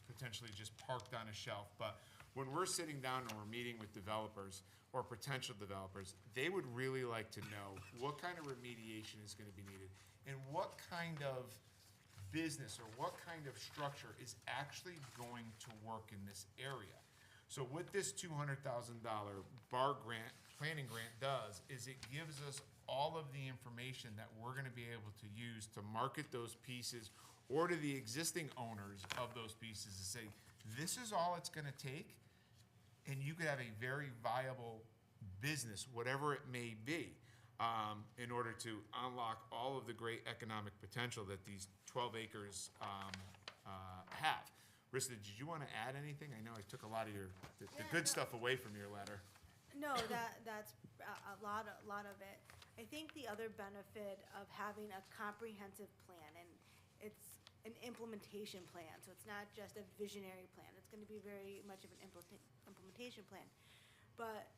potentially just parked on a shelf, but when we're sitting down and we're meeting with developers or potential developers, they would really like to know what kind of remediation is going to be needed and what kind of business or what kind of structure is actually going to work in this area. So what this $200,000 bar grant, planning grant does is it gives us all of the information that we're going to be able to use to market those pieces or to the existing owners of those pieces to say, this is all it's going to take, and you could have a very viable business, whatever it may be, in order to unlock all of the great economic potential that these 12 acres have. Rista, did you want to add anything? I know I took a lot of the good stuff away from your letter. No, that's a lot of it. I think the other benefit of having a comprehensive plan, and it's an implementation plan, so it's not just a visionary plan. It's going to be very much of an implementation plan. But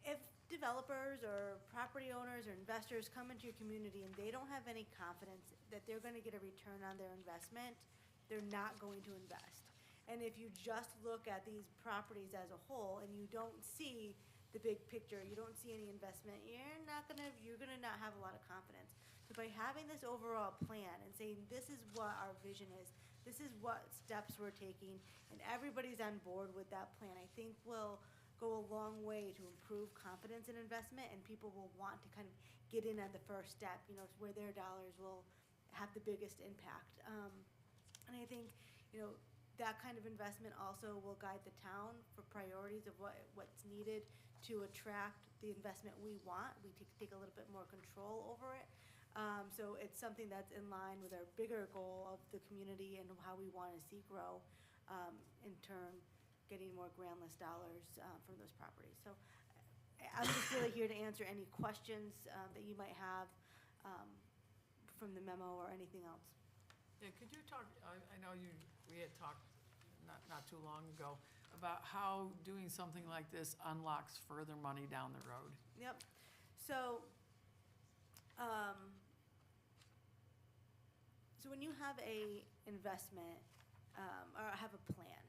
if developers or property owners or investors come into your community and they don't have any confidence that they're going to get a return on their investment, they're not going to invest. And if you just look at these properties as a whole and you don't see the big picture, you don't see any investment, you're gonna not have a lot of confidence. So by having this overall plan and saying, this is what our vision is, this is what steps we're taking, and everybody's on board with that plan, I think will go a long way to improve confidence in investment, and people will want to kind of get in on the first step, where their dollars will have the biggest impact. And I think, that kind of investment also will guide the town for priorities of what's needed to attract the investment we want. We take a little bit more control over it. So it's something that's in line with our bigger goal of the community and how we want to see grow, in turn, getting more grand list dollars from those properties. So I'm just really here to answer any questions that you might have from the memo or anything else. Yeah, could you talk, I know we had talked not too long ago about how doing something like this unlocks further money down the road. Yep. So, when you have a investment, or have a plan,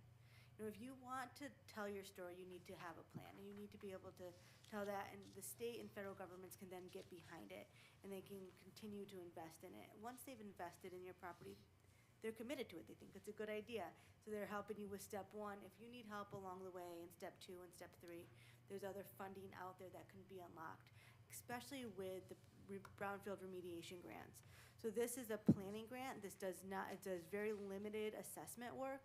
if you want to tell your story, you need to have a plan, and you need to be able to tell that, and the state and federal governments can then get behind it, and they can continue to invest in it. Once they've invested in your property, they're committed to it. They think it's a good idea. So they're helping you with step one. If you need help along the way in step two and step three, there's other funding out there that can be unlocked, especially with the brownfield remediation grants. So this is a planning grant. This does not, it does very limited assessment work.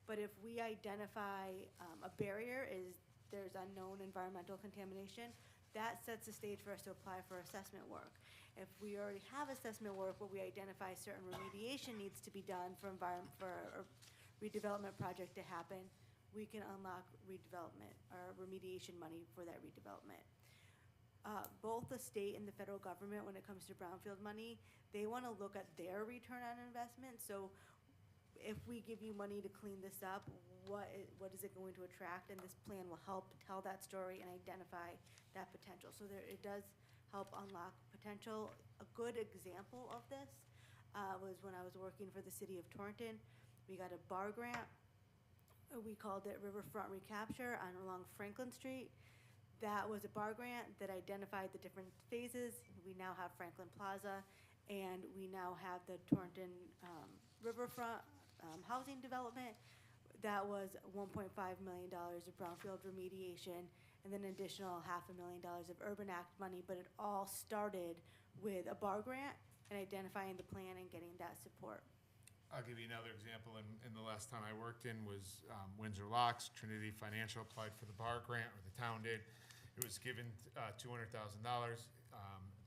But if we identify a barrier is there's unknown environmental contamination, that sets the stage for us to apply for assessment work. If we already have assessment work where we identify certain remediation needs to be done for a redevelopment project to happen, we can unlock redevelopment or remediation money for that redevelopment. Both the state and the federal government, when it comes to brownfield money, they want to look at their return on investment. So if we give you money to clean this up, what is it going to attract? And this plan will help tell that story and identify that potential. So it does help unlock potential. A good example of this was when I was working for the city of Torrington. We got a bar grant. We called it Riverfront Recapture along Franklin Street. That was a bar grant that identified the different phases. We now have Franklin Plaza, and we now have the Torrington Riverfront housing development. That was $1.5 million of brownfield remediation, and then an additional $500,000 of Urban Act money. But it all started with a bar grant and identifying the plan and getting that support. I'll give you another example. In the last town I worked in was Windsor Locks. Trinity Financial applied for the bar grant, or the town did. It was given $200,000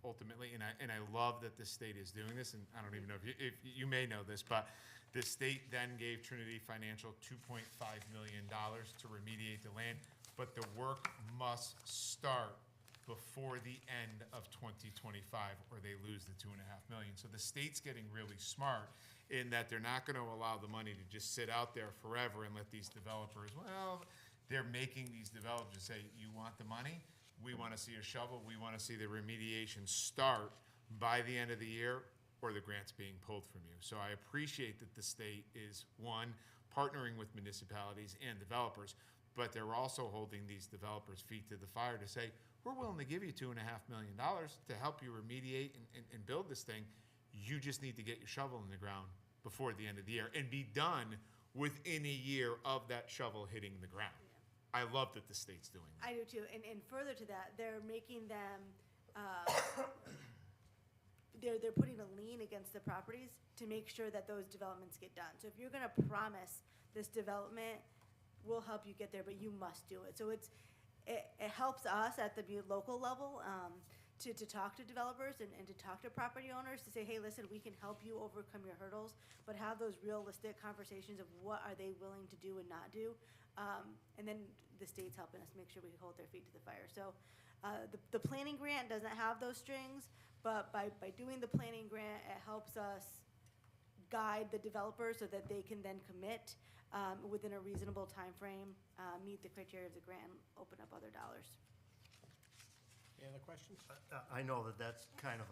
ultimately, and I love that the state is doing this. And I don't even know if you may know this, but the state then gave Trinity Financial $2.5 million to remediate the land, but the work must start before the end of 2025, or they lose the $2.5 million. So the state's getting really smart in that they're not going to allow the money to just sit out there forever and let these developers, well, they're making these developers say, you want the money? We want to see a shovel. We want to see the remediation start by the end of the year, or the grant's being pulled from you. So I appreciate that the state is, one, partnering with municipalities and developers, but they're also holding these developers' feet to the fire to say, we're willing to give you $2.5 million to help you remediate and build this thing. You just need to get your shovel in the ground before the end of the year and be done within a year of that shovel hitting the ground. I love that the state's doing that. I do too, and further to that, they're making them, they're putting a lien against the properties to make sure that those developments get done. So if you're gonna promise this development, we'll help you get there, but you must do it. So it helps us at the local level, to talk to developers and to talk to property owners to say, hey, listen, we can help you overcome your hurdles, but have those realistic conversations of what are they willing to do and not do. And then the state's helping us make sure we hold their feet to the fire. So the planning grant doesn't have those strings, but by doing the planning grant, it helps us guide the developers so that they can then commit within a reasonable time frame, meet the criteria of the grant, and open up other dollars. Any other questions? I know that that's kind of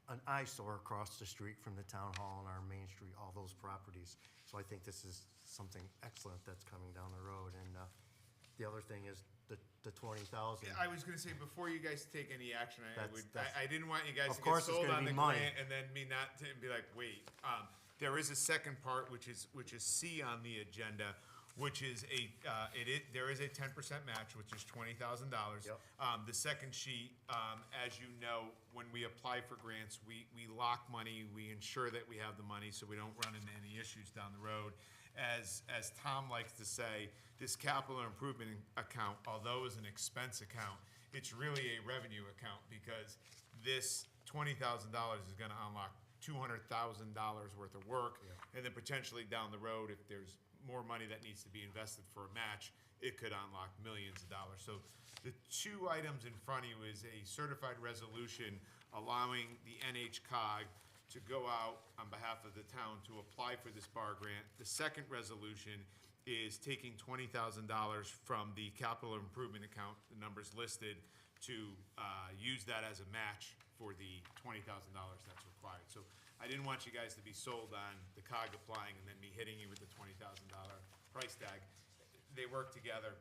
an eyesore across the street from the town hall and our Main Street, all those properties. So I think this is something excellent that's coming down the road. And the other thing is the 20,000. I was going to say, before you guys take any action, I didn't want you guys Of to get course it's sold gonna on be the money. grant and then me not to be like, wait. There is a second part, which is C on the agenda, which is there is a 10% match, which is $20,000. Yep. The second sheet, as you know, when we apply for grants, we lock money, we ensure that we have the money so we don't run into any issues down the road. As Tom likes to say, this capital improvement account, although is an expense account, it's really a revenue account, because this $20,000 is gonna unlock $200,000 worth of work, and then potentially down the road, if there's more money that needs to be invested for a match, it could unlock millions of dollars. So the two items in front of you is a certified resolution allowing the NHCOG to go out on behalf of the town to apply for this bar grant. The second resolution is taking $20,000 from the capital improvement account, the numbers listed, to use that as a match for the $20,000 that's required. So I didn't want you guys to be sold on the COG applying and then me hitting you with the $20,000 price tag. They work together,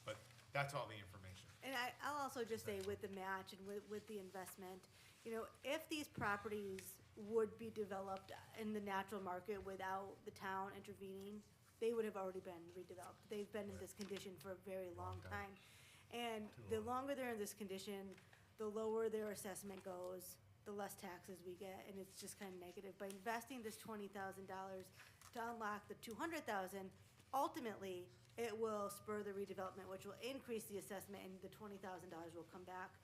but that's all the information. And I'll also just say with the match and with the investment, you know, if these properties would be developed in the natural market without the town intervening, they would have already been redeveloped. They've been in this condition for a very long time. And the longer they're in this condition, the lower their assessment goes, the less taxes we get, and it's just kind of negative. By investing this $20,000 to unlock the $200,000, ultimately, it will spur the redevelopment, which will increase the assessment, and the $20,000 will come back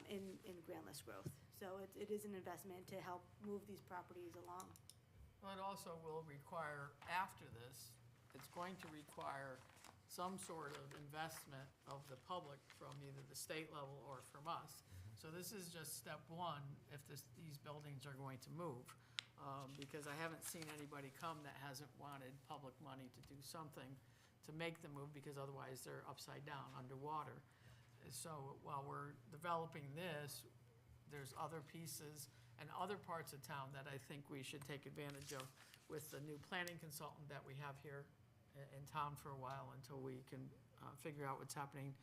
in grand list growth. So it is an investment to help move these properties along. Well, it also will require, after this, it's going to require some sort of investment of the public from either the state level or from us. So this is just step one if these buildings are going to move. Because I haven't seen anybody come that hasn't wanted public money to do something to make them move, because otherwise they're upside down, underwater. So while we're developing this, there's other pieces and other parts of town that I think we should take advantage of with the new planning consultant that we have here in town for a while until we can figure out what's happening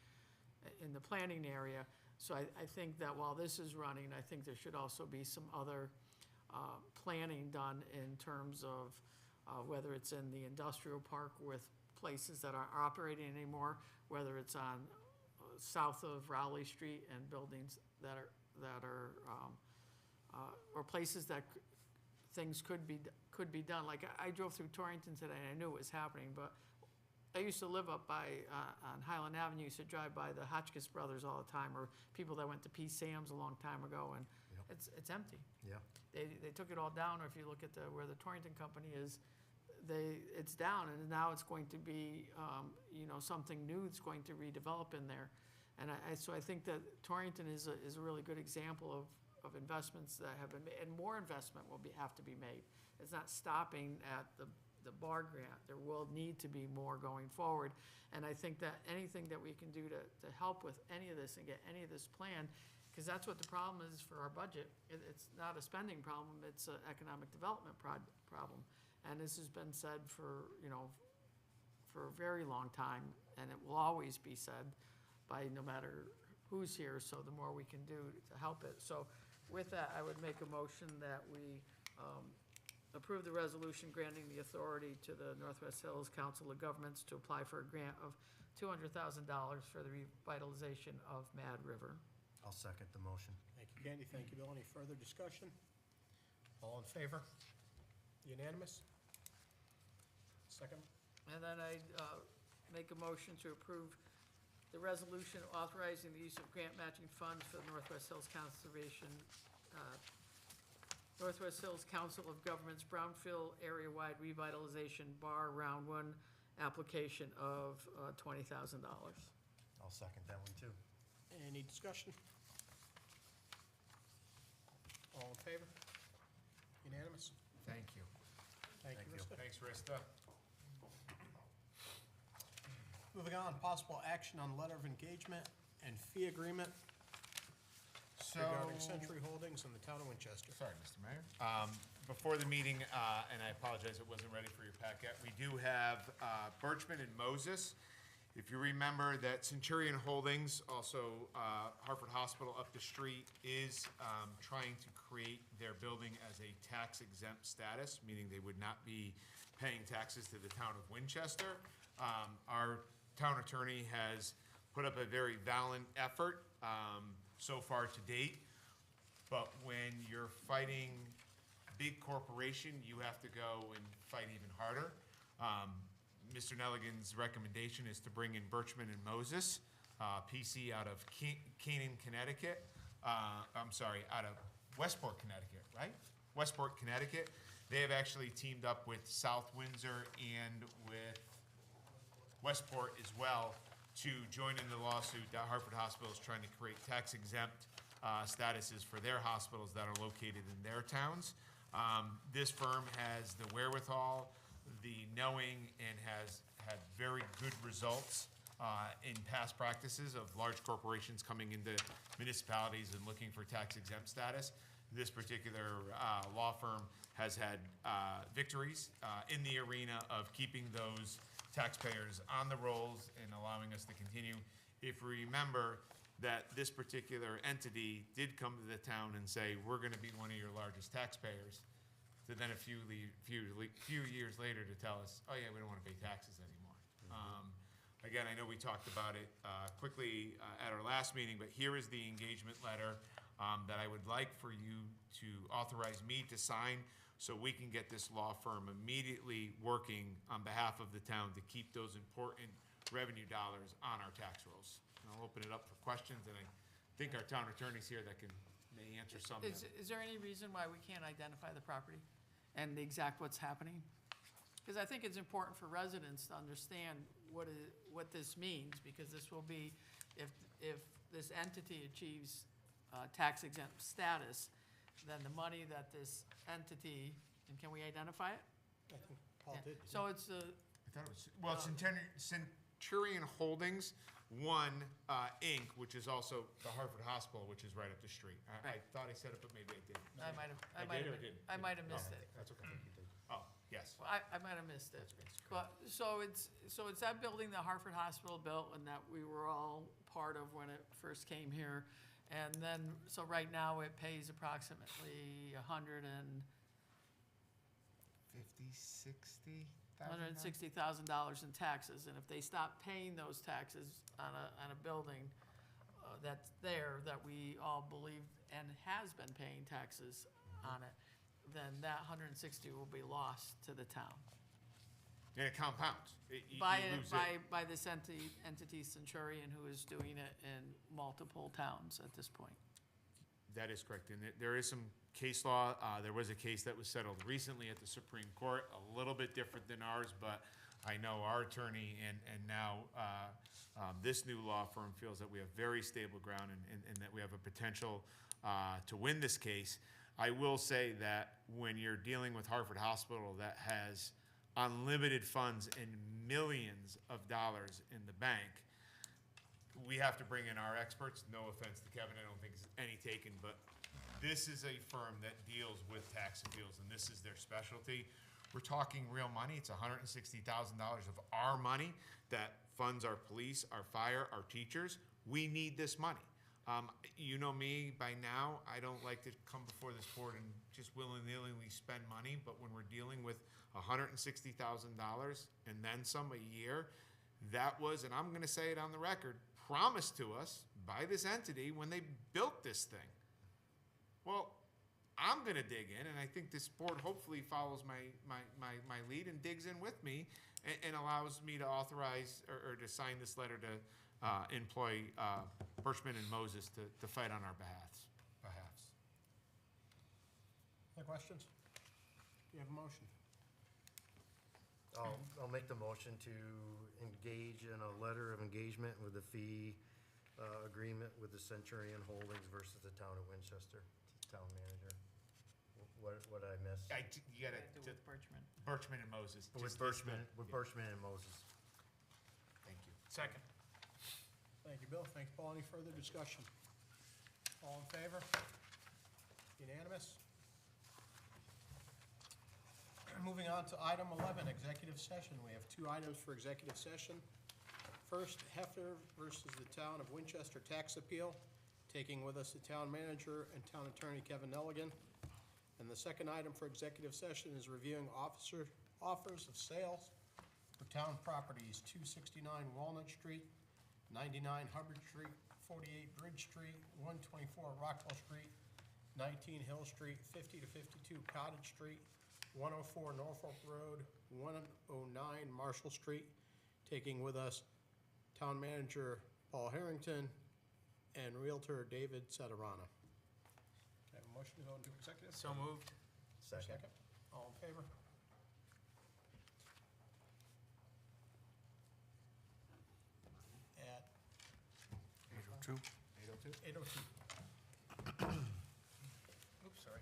in the planning area. So I think that while this is running, I think there should also be some other planning done in terms of whether it's in the industrial park with places that aren't operating anymore, whether it's on south of Rowley Street and buildings that are or places that things could be done. Like I drove through Torrington today and I knew it was happening, but I used to live up by, on Highland Avenue, used to drive by the Hotchkiss Brothers all the time, or people that went to P. Sam's a long time ago, and it's empty. Yeah. They took it all down, or if you look at where the Torrington Company is, it's down, and now it's going to be, something new that's going to redevelop in there. And so I think that Torrington is a really good example of investments that have been made, and more investment will have to be made. It's not stopping at the bar grant. There will need to be more going forward. And I think that anything that we can do to help with any of this and get any of this planned, because that's what the problem is for our budget. It's not a spending problem, it's an economic development problem. And this has been said for a very long time, and it will always be said by no matter who's here, so the more we can do to help it. So with that, I would make a motion that we approve the resolution granting the authority to the Northwest Hills Council of Governments to apply for a grant of $200,000 for the revitalization of Mad River. I'll second the motion. Thank you, Candy. Thank you, Bill. Any further discussion? All in favor? Unanimous? Second? And then I make a motion to approve the resolution authorizing the use of grant matching funds for the Northwest Hills Northwest Hills Council of Governments Brownfield Area-Wide Revitalization Bar Round 1 application of $20,000. I'll second that one too. Any discussion? All in favor? Unanimous? Thank you. Thank you, Rista. Thanks, Rista. Moving on, possible action on letter of engagement and fee agreement regarding Century Holdings and the town of Winchester. Sorry, Mr. Mayor. Before the meeting, and I apologize, it wasn't ready for your packet, we do have Birchman and Moses. If you remember that Centurion Holdings, also Hartford Hospital up the street, is trying to create their building as a tax exempt status, meaning they would not be paying taxes to the town of Winchester. Our town attorney has put up a very valiant effort so far to date, but when you're fighting big corporation, you have to go and fight even harder. Mr. Nelligan's recommendation is to bring in Birchman and Moses, PC out of Canaan, Connecticut. Out of Westport, Connecticut, right? Westport, Connecticut. They have actually teamed up with South Windsor and with Westport as well to join in the lawsuit that Hartford Hospital is trying to create tax exempt statuses for their hospitals that are located in their towns. This firm has the wherewithal, the knowing, and has had very good results in past practices of large corporations coming into municipalities and looking for tax exempt status. This particular law firm has had victories in the arena of keeping those taxpayers on the rolls and allowing us to continue. If you remember, that this particular entity did come to the town and say, we're gonna be one of your largest taxpayers, to then a few years later to tell us, oh yeah, we don't wanna pay taxes anymore. Again, I know we talked about it quickly at our last meeting, but here is the engagement letter that I would like for you to authorize me to sign so we can get this law firm immediately working on behalf of the town to keep those important revenue dollars on our tax rolls. And I'll open it up for questions, and I think our town attorney's here that may answer some of them. Is there any reason why we can't identify the property and the exact what's happening? Because I think it's important for residents to understand what this means, because this will be, if this entity achieves tax exempt status, then the money that this entity, and can we identify it? I think Paul Yeah. did. So it's a, I thought it was, well, Centurion Holdings, One, Inc., which is also the Hartford Hospital, which is right up the street. I Right. thought I said it, but maybe I didn't. I might have, I did or didn't? I might have missed it. That's okay. Oh, yes. Well, I might have missed it. But, so it's that building that Hartford Hospital built and that we were all part of when it first came here. And then, so right now it pays approximately $160,000 in taxes. And if they stop paying those taxes on a building that's there, that we all believe and has been paying taxes on it, then that 160 will be lost to the town. And it compounds. You By lose it. this entity Centurion, who is doing it in multiple towns at this point. That is correct, and there is some case law. There was a case that was settled recently at the Supreme Court, a little bit different than ours, but I know our attorney and now this new law firm feels that we have very stable ground and that we have a potential to win this case. I will say that when you're dealing with Hartford Hospital that has unlimited funds and millions of dollars in the bank, we have to bring in our experts. No offense to Kevin, I don't think it's any taken, but this is a firm that deals with tax appeals, and this is their specialty. We're talking real money. It's $160,000 of our money that funds our police, our fire, our teachers. We need this money. You know me by now, I don't like to come before this board and just willy-nilly spend money, but when we're dealing with $160,000 and then some a year, that was, and I'm gonna say it on the record, promised to us by this entity when they built this thing. Well, I'm gonna dig in, and I think this board hopefully follows my lead and digs in with me and allows me to authorize or to sign this letter to employ Birchman and Moses to fight on our behalfs. Other questions? Do you have a motion? I'll make the motion to engage in a letter of engagement with the fee agreement with the Centurion Holdings versus the town of Winchester, town manager. What I missed? You gotta, Do with Birchman. Birchman and Moses. With just Birchman, this- with yeah. Birchman and Moses. Thank you. Second. Thank you, Bill. Thanks, Paul. Any further discussion? All in favor? Unanimous? Moving on to item 11, executive session. We have two items for executive session. First, Hefner versus the Town of Winchester tax appeal, taking with us the town manager and town attorney Kevin Nelligan. And the second item for executive session is reviewing offers of sales for town properties, 269 Walnut Street, 99 Hubbard Street, 48 Bridge Street, 124 Rockwell Street, 19 Hill Street, 50 to 52 Cottage Street, 104 Norfolk Road, 109 Marshall Street, taking with us Town Manager Paul Harrington and Realtor David Satarana. Can I have a motion to go into executive? So moved. Second. All in favor? At 8:02. 8:02. Oops, sorry.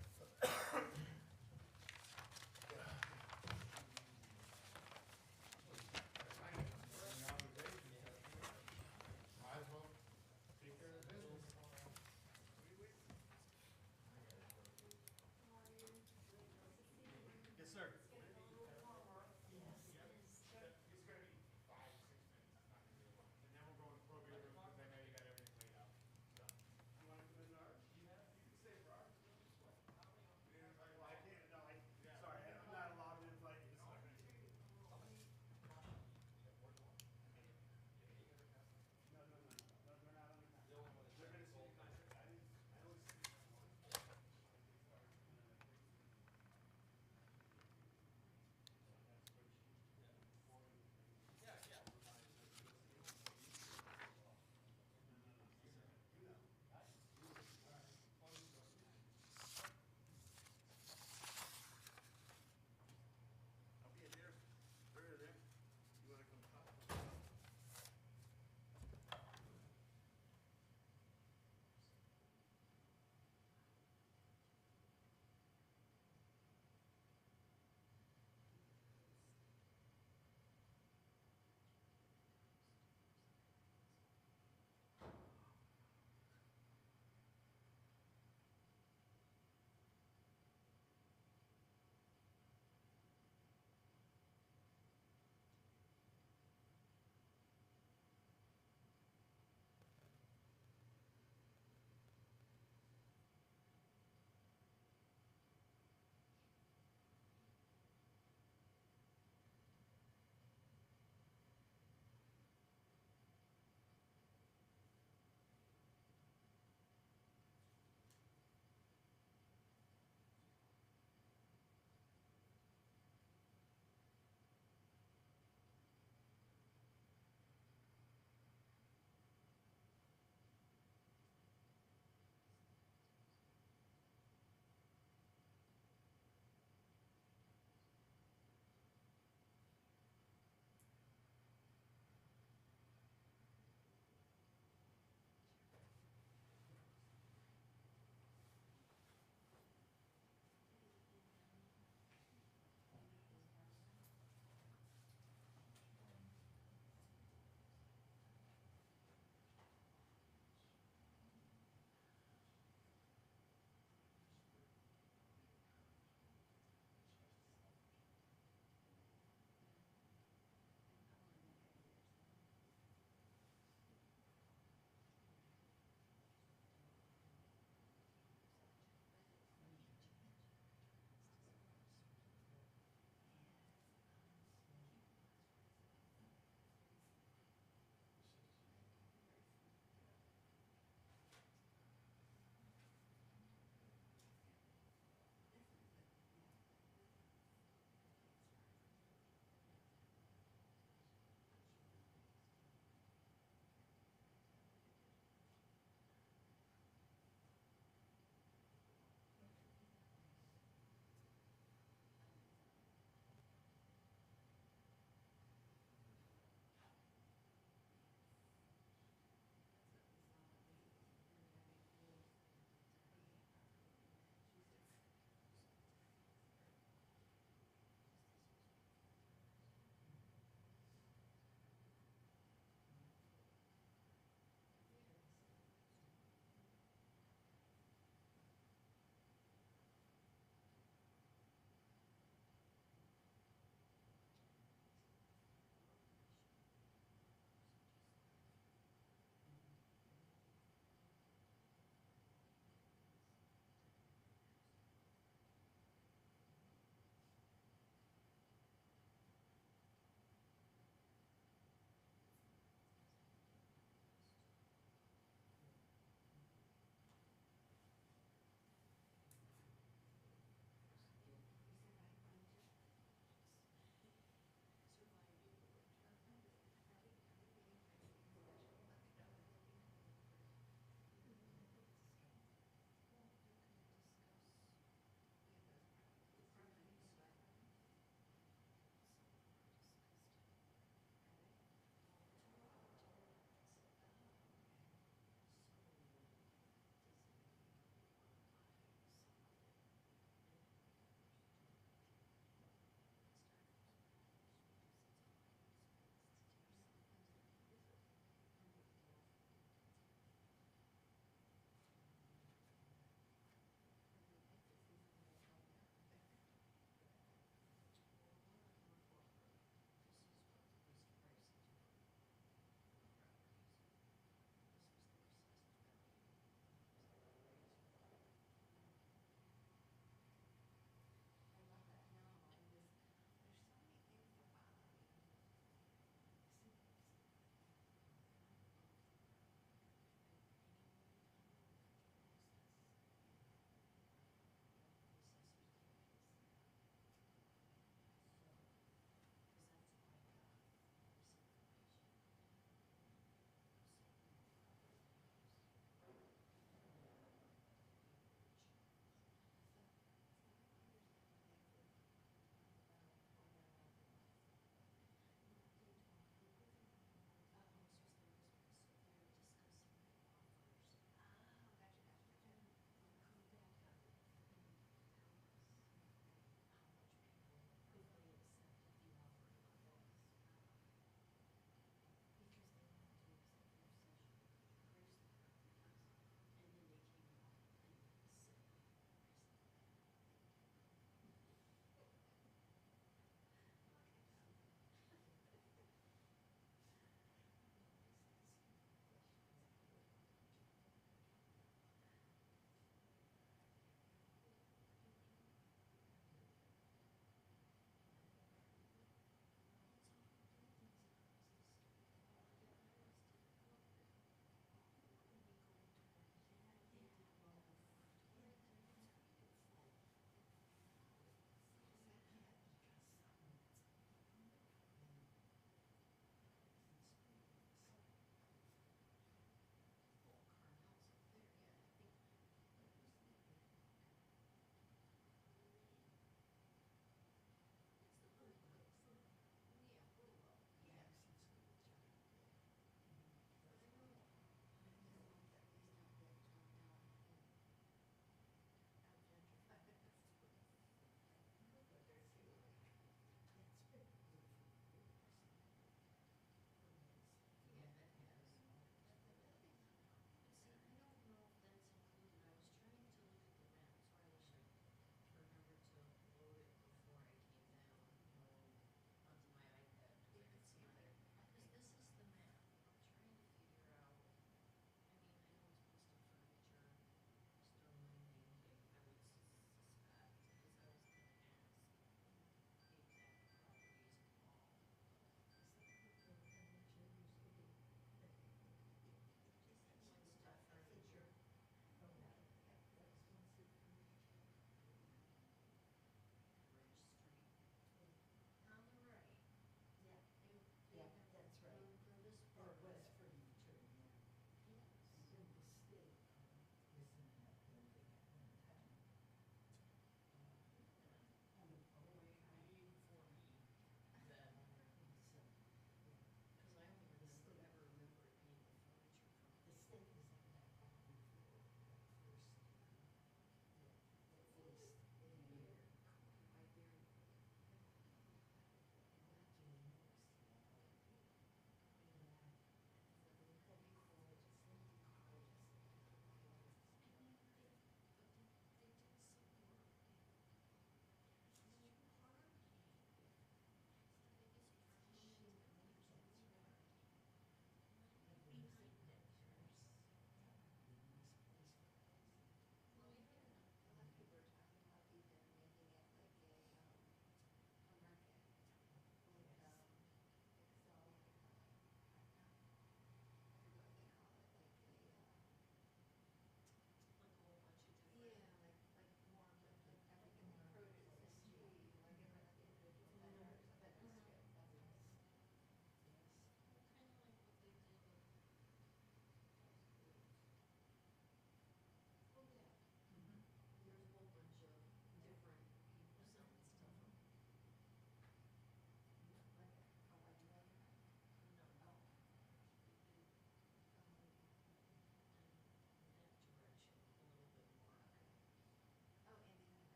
Yes, sir. And then we'll go in probate room, because I know you got everything laid out.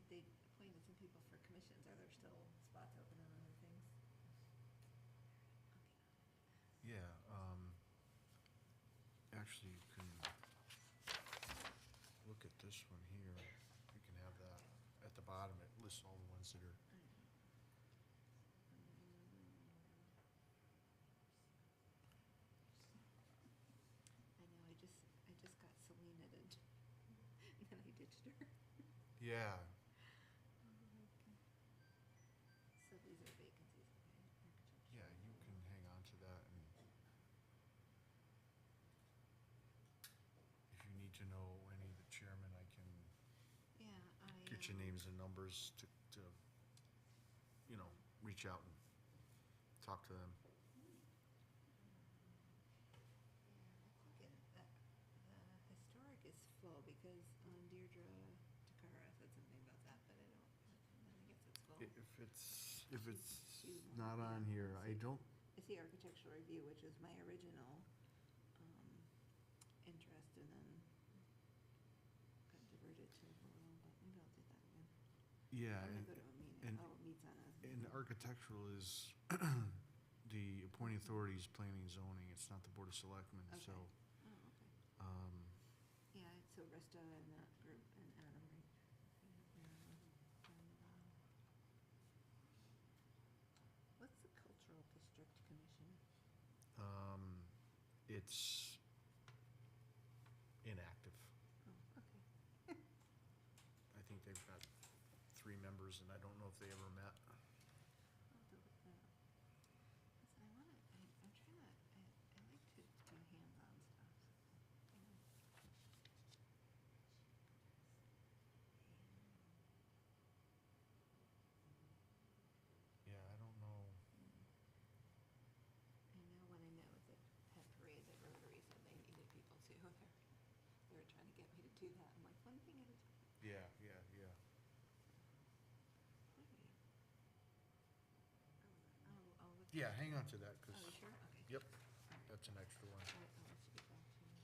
they appointed some people for commissions. Are there still spots open on other things? Yeah, actually, you can look at this one here. You can have that at the bottom. It lists all the ones that are, I know, I just got Selena to, and then I ditched her. yeah, So these are vacancies, okay, architecture. yeah, you can hang on to that, and if you need to know any of the chairmen, I can Yeah, get your names and numbers to, reach out and talk to them. Yeah, I think the historic is full because Deirdre Takara said something about that, but I guess it's full. If it's She's not on here, I don't, It's the architectural review, which was my original interest, and then got diverted to rural, but maybe I'll do that again. yeah, I'm and, gonna go to a meeting. and- Oh, it meets on a. and architectural is the appointing authority is planning and zoning, it's not the Board of Selectmen, so, Okay. Oh, okay. um, Yeah, so Resta and that group and Adam, right? What's the Cultural District Commission? it's inactive. Oh, okay. I think they've got 3 members, and I don't know if they ever met. I'll have to look that up. Listen, I'm trying to, I like to do hands-on stuff. You know. Yeah, I don't know. I know when I met with the head parade at Rotary said they needed people too. They were trying to get me to do that. I'm like, one thing at a time. Yeah. Alright. I'll look. Yeah, hang on to that, Oh, because, you sure? Okay. yep, Alright. that's an extra one. Alright, I'll let you get back to you.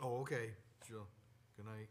Oh, okay, sure. Good night.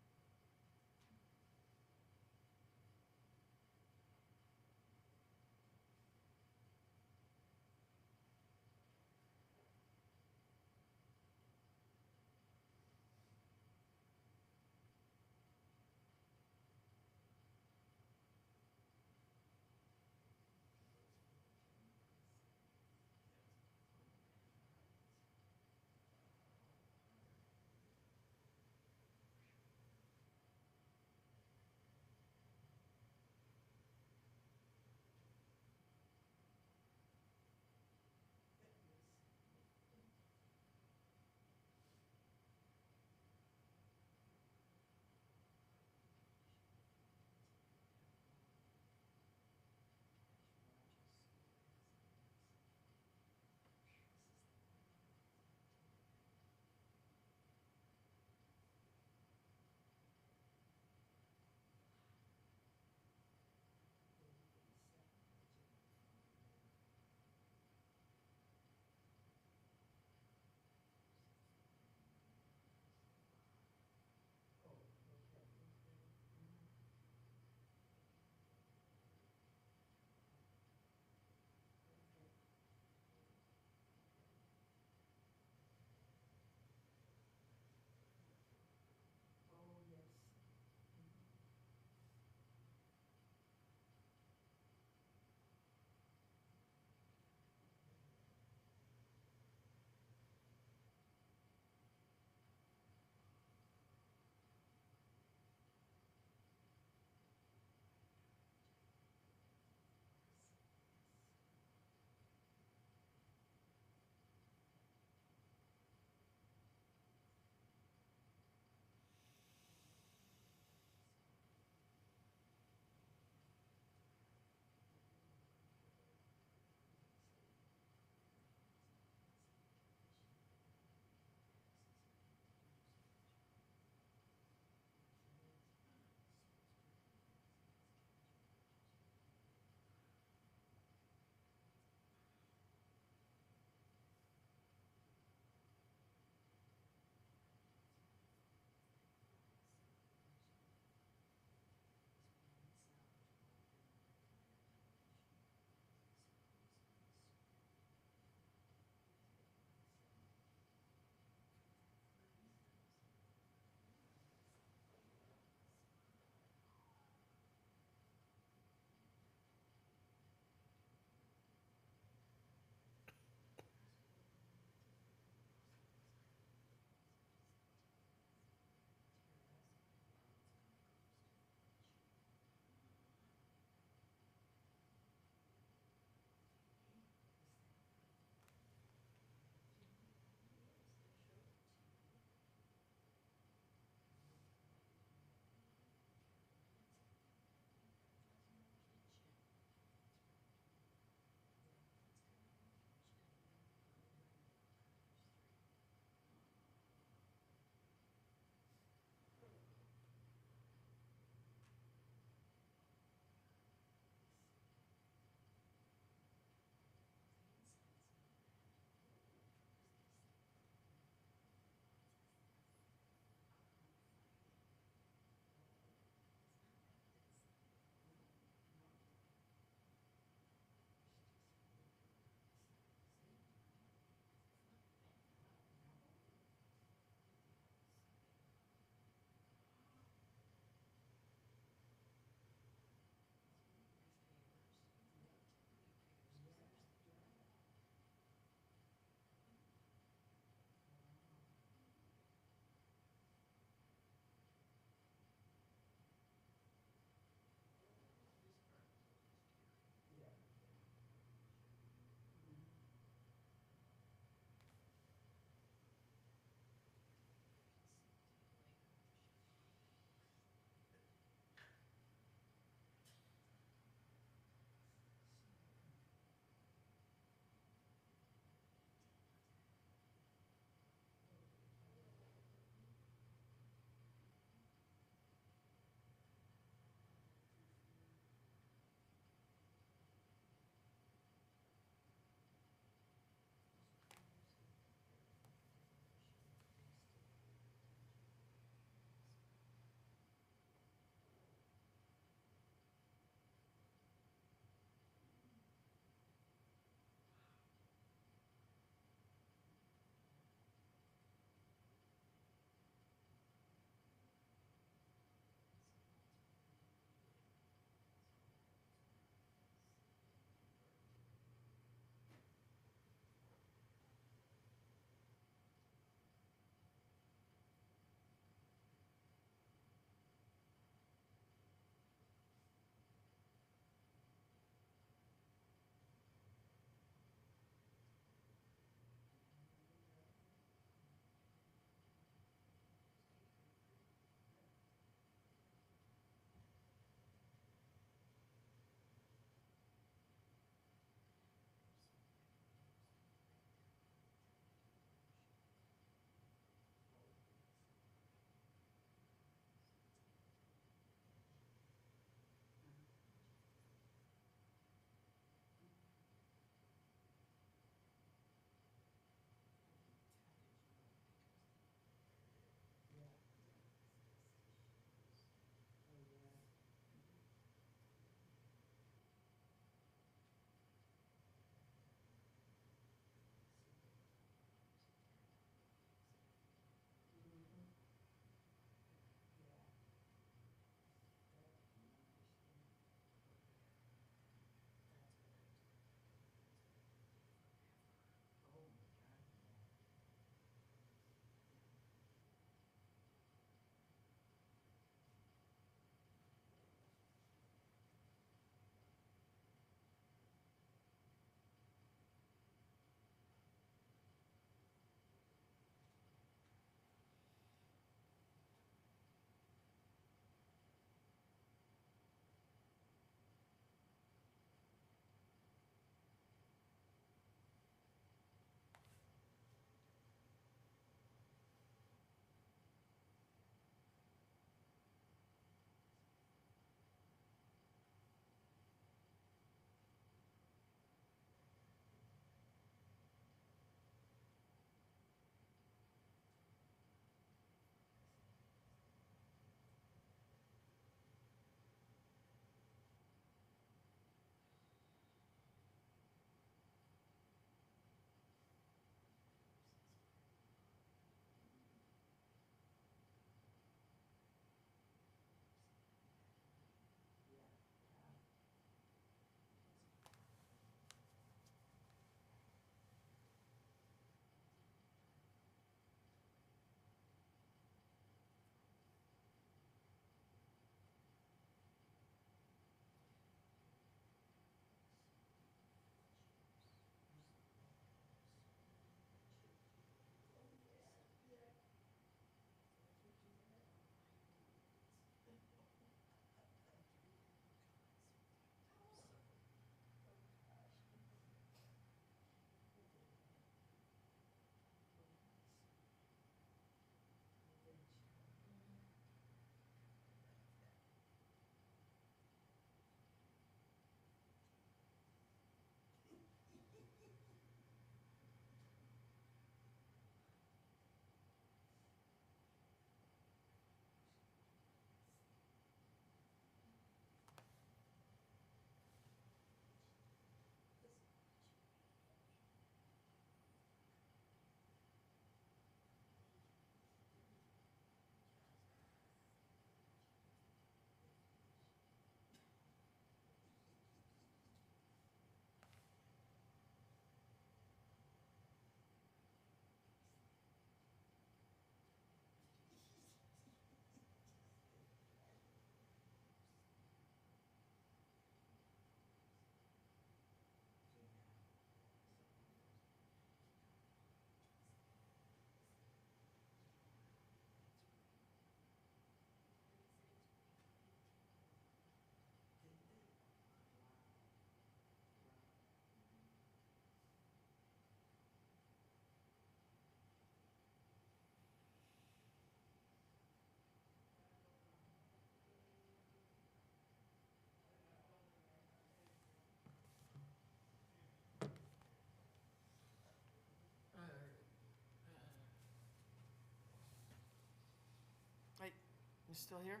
You still here?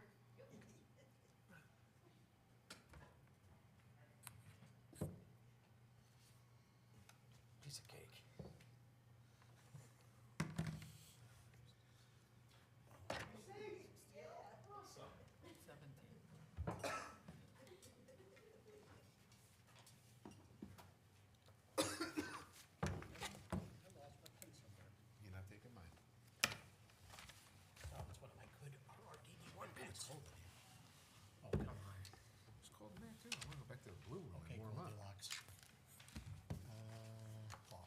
Piece of cake. You're not taking mine. Oh, it's one of my good RRDD1 pens. Oh, come on. It's cold in there too. I want to go back to the blue room Okay, and warm up. Goldilocks. Paul.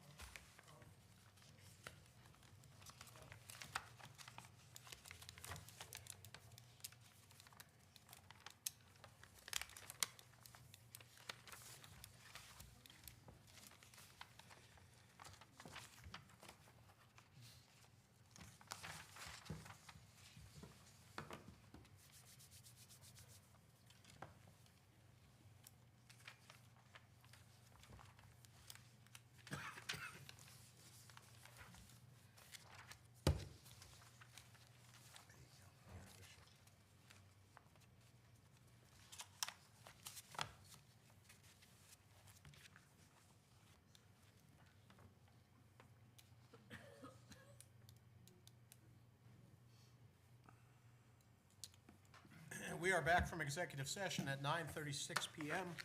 We are back from executive session at 9:36 PM.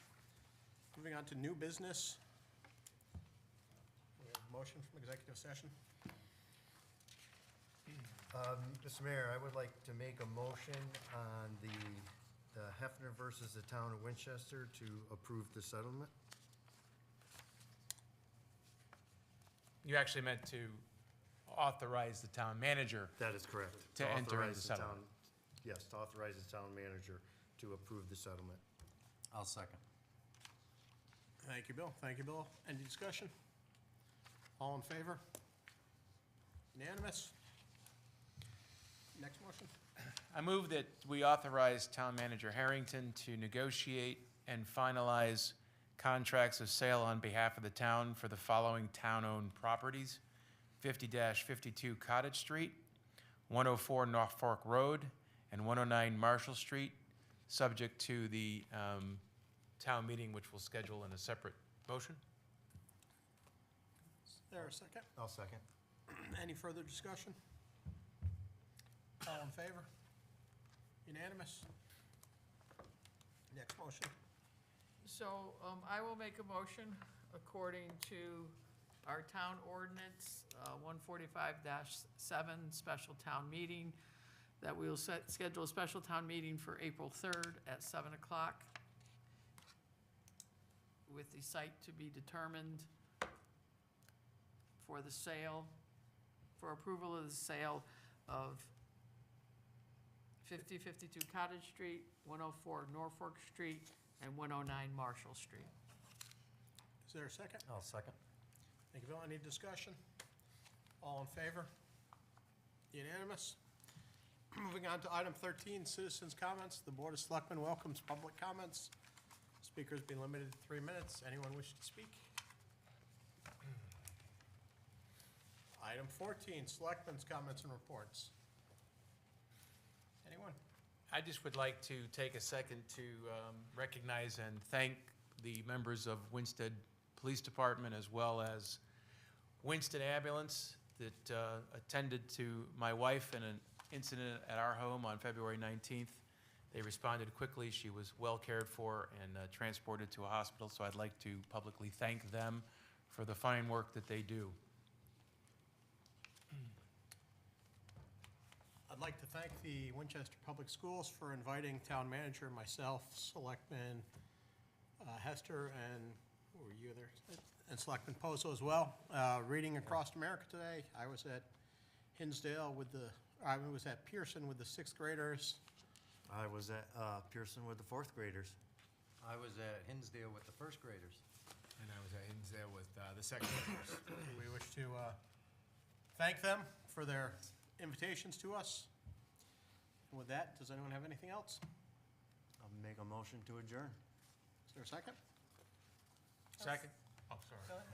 Moving on to new business. We have a motion from executive session. Mr. Mayor, I would like to make a motion on the Hefner versus the town of Winchester to approve the settlement. You actually meant to authorize the town manager. That is correct. To enter into authorize the settlement. town- Yes, to authorize the town manager to approve the settlement. I'll second. Thank you, Bill. Thank you, Bill. Any discussion? All in favor? Unanimous? Next motion. I move that we authorize Town Manager Harrington to negotiate and finalize contracts of sale on behalf of the town for the following town-owned properties: 50-52 Cottage Street, 104 Norfolk Road, and 109 Marshall Street, subject to the town meeting, which we'll schedule in a separate motion. Is there a second? I'll second. Any further discussion? All in favor? Unanimous? Next motion. So, I will make a motion according to our town ordinance, 145-7, special town meeting, that we will schedule a special town meeting for April 3rd at 7 o'clock with the site to be determined for the sale, for approval of the sale of 50-52 Cottage Street, 104 Norfolk Street, and 109 Marshall Street. Is there a second? I'll second. Thank you, Bill. Any discussion? All in favor? Unanimous? Moving on to item 13, citizens' comments. The Board of Selectmen welcomes public comments. Speakers be limited to 3 minutes. Anyone wish to speak? Item 14, Selectmen's comments and reports. Anyone? I just would like to take a second to recognize and thank the members of Winsted Police Department as well as Winston Ambulance that attended to my wife in an incident at our home on February 19th. They responded quickly. She was well cared for and transported to a hospital, so I'd like to publicly thank them for the fine work that they do. I'd like to thank the Winchester Public Schools for inviting town manager, myself, Selectman Hester, and, who were you there? And Selectman Pozo as well. Reading Across America today, I was at Hinsdale I was at Pearson with the 6th graders. I was at Pearson with the 4th graders. I was at Hinsdale with the first graders. And I was at Hinsdale with the second graders. We wish to thank them for their invitations to us. And with that, does anyone have anything else? I'll make a motion to adjourn. Is there a second? Second? Oh, sorry.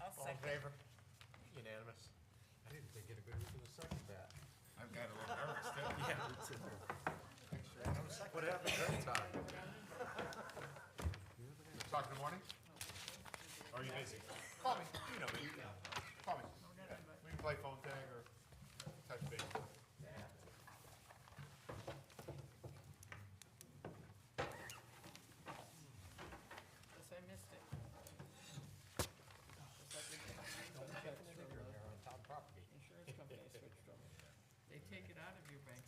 All in favor? Unanimous. I didn't think you'd agree with the second that. I've got a little nervous too. Yeah. having a great time. Talk in the morning? Or are you busy? Call me, you know me. Call me. We can play phone tag or touch base. Guess I missed it. Insurance company switched over. They take it out of your bank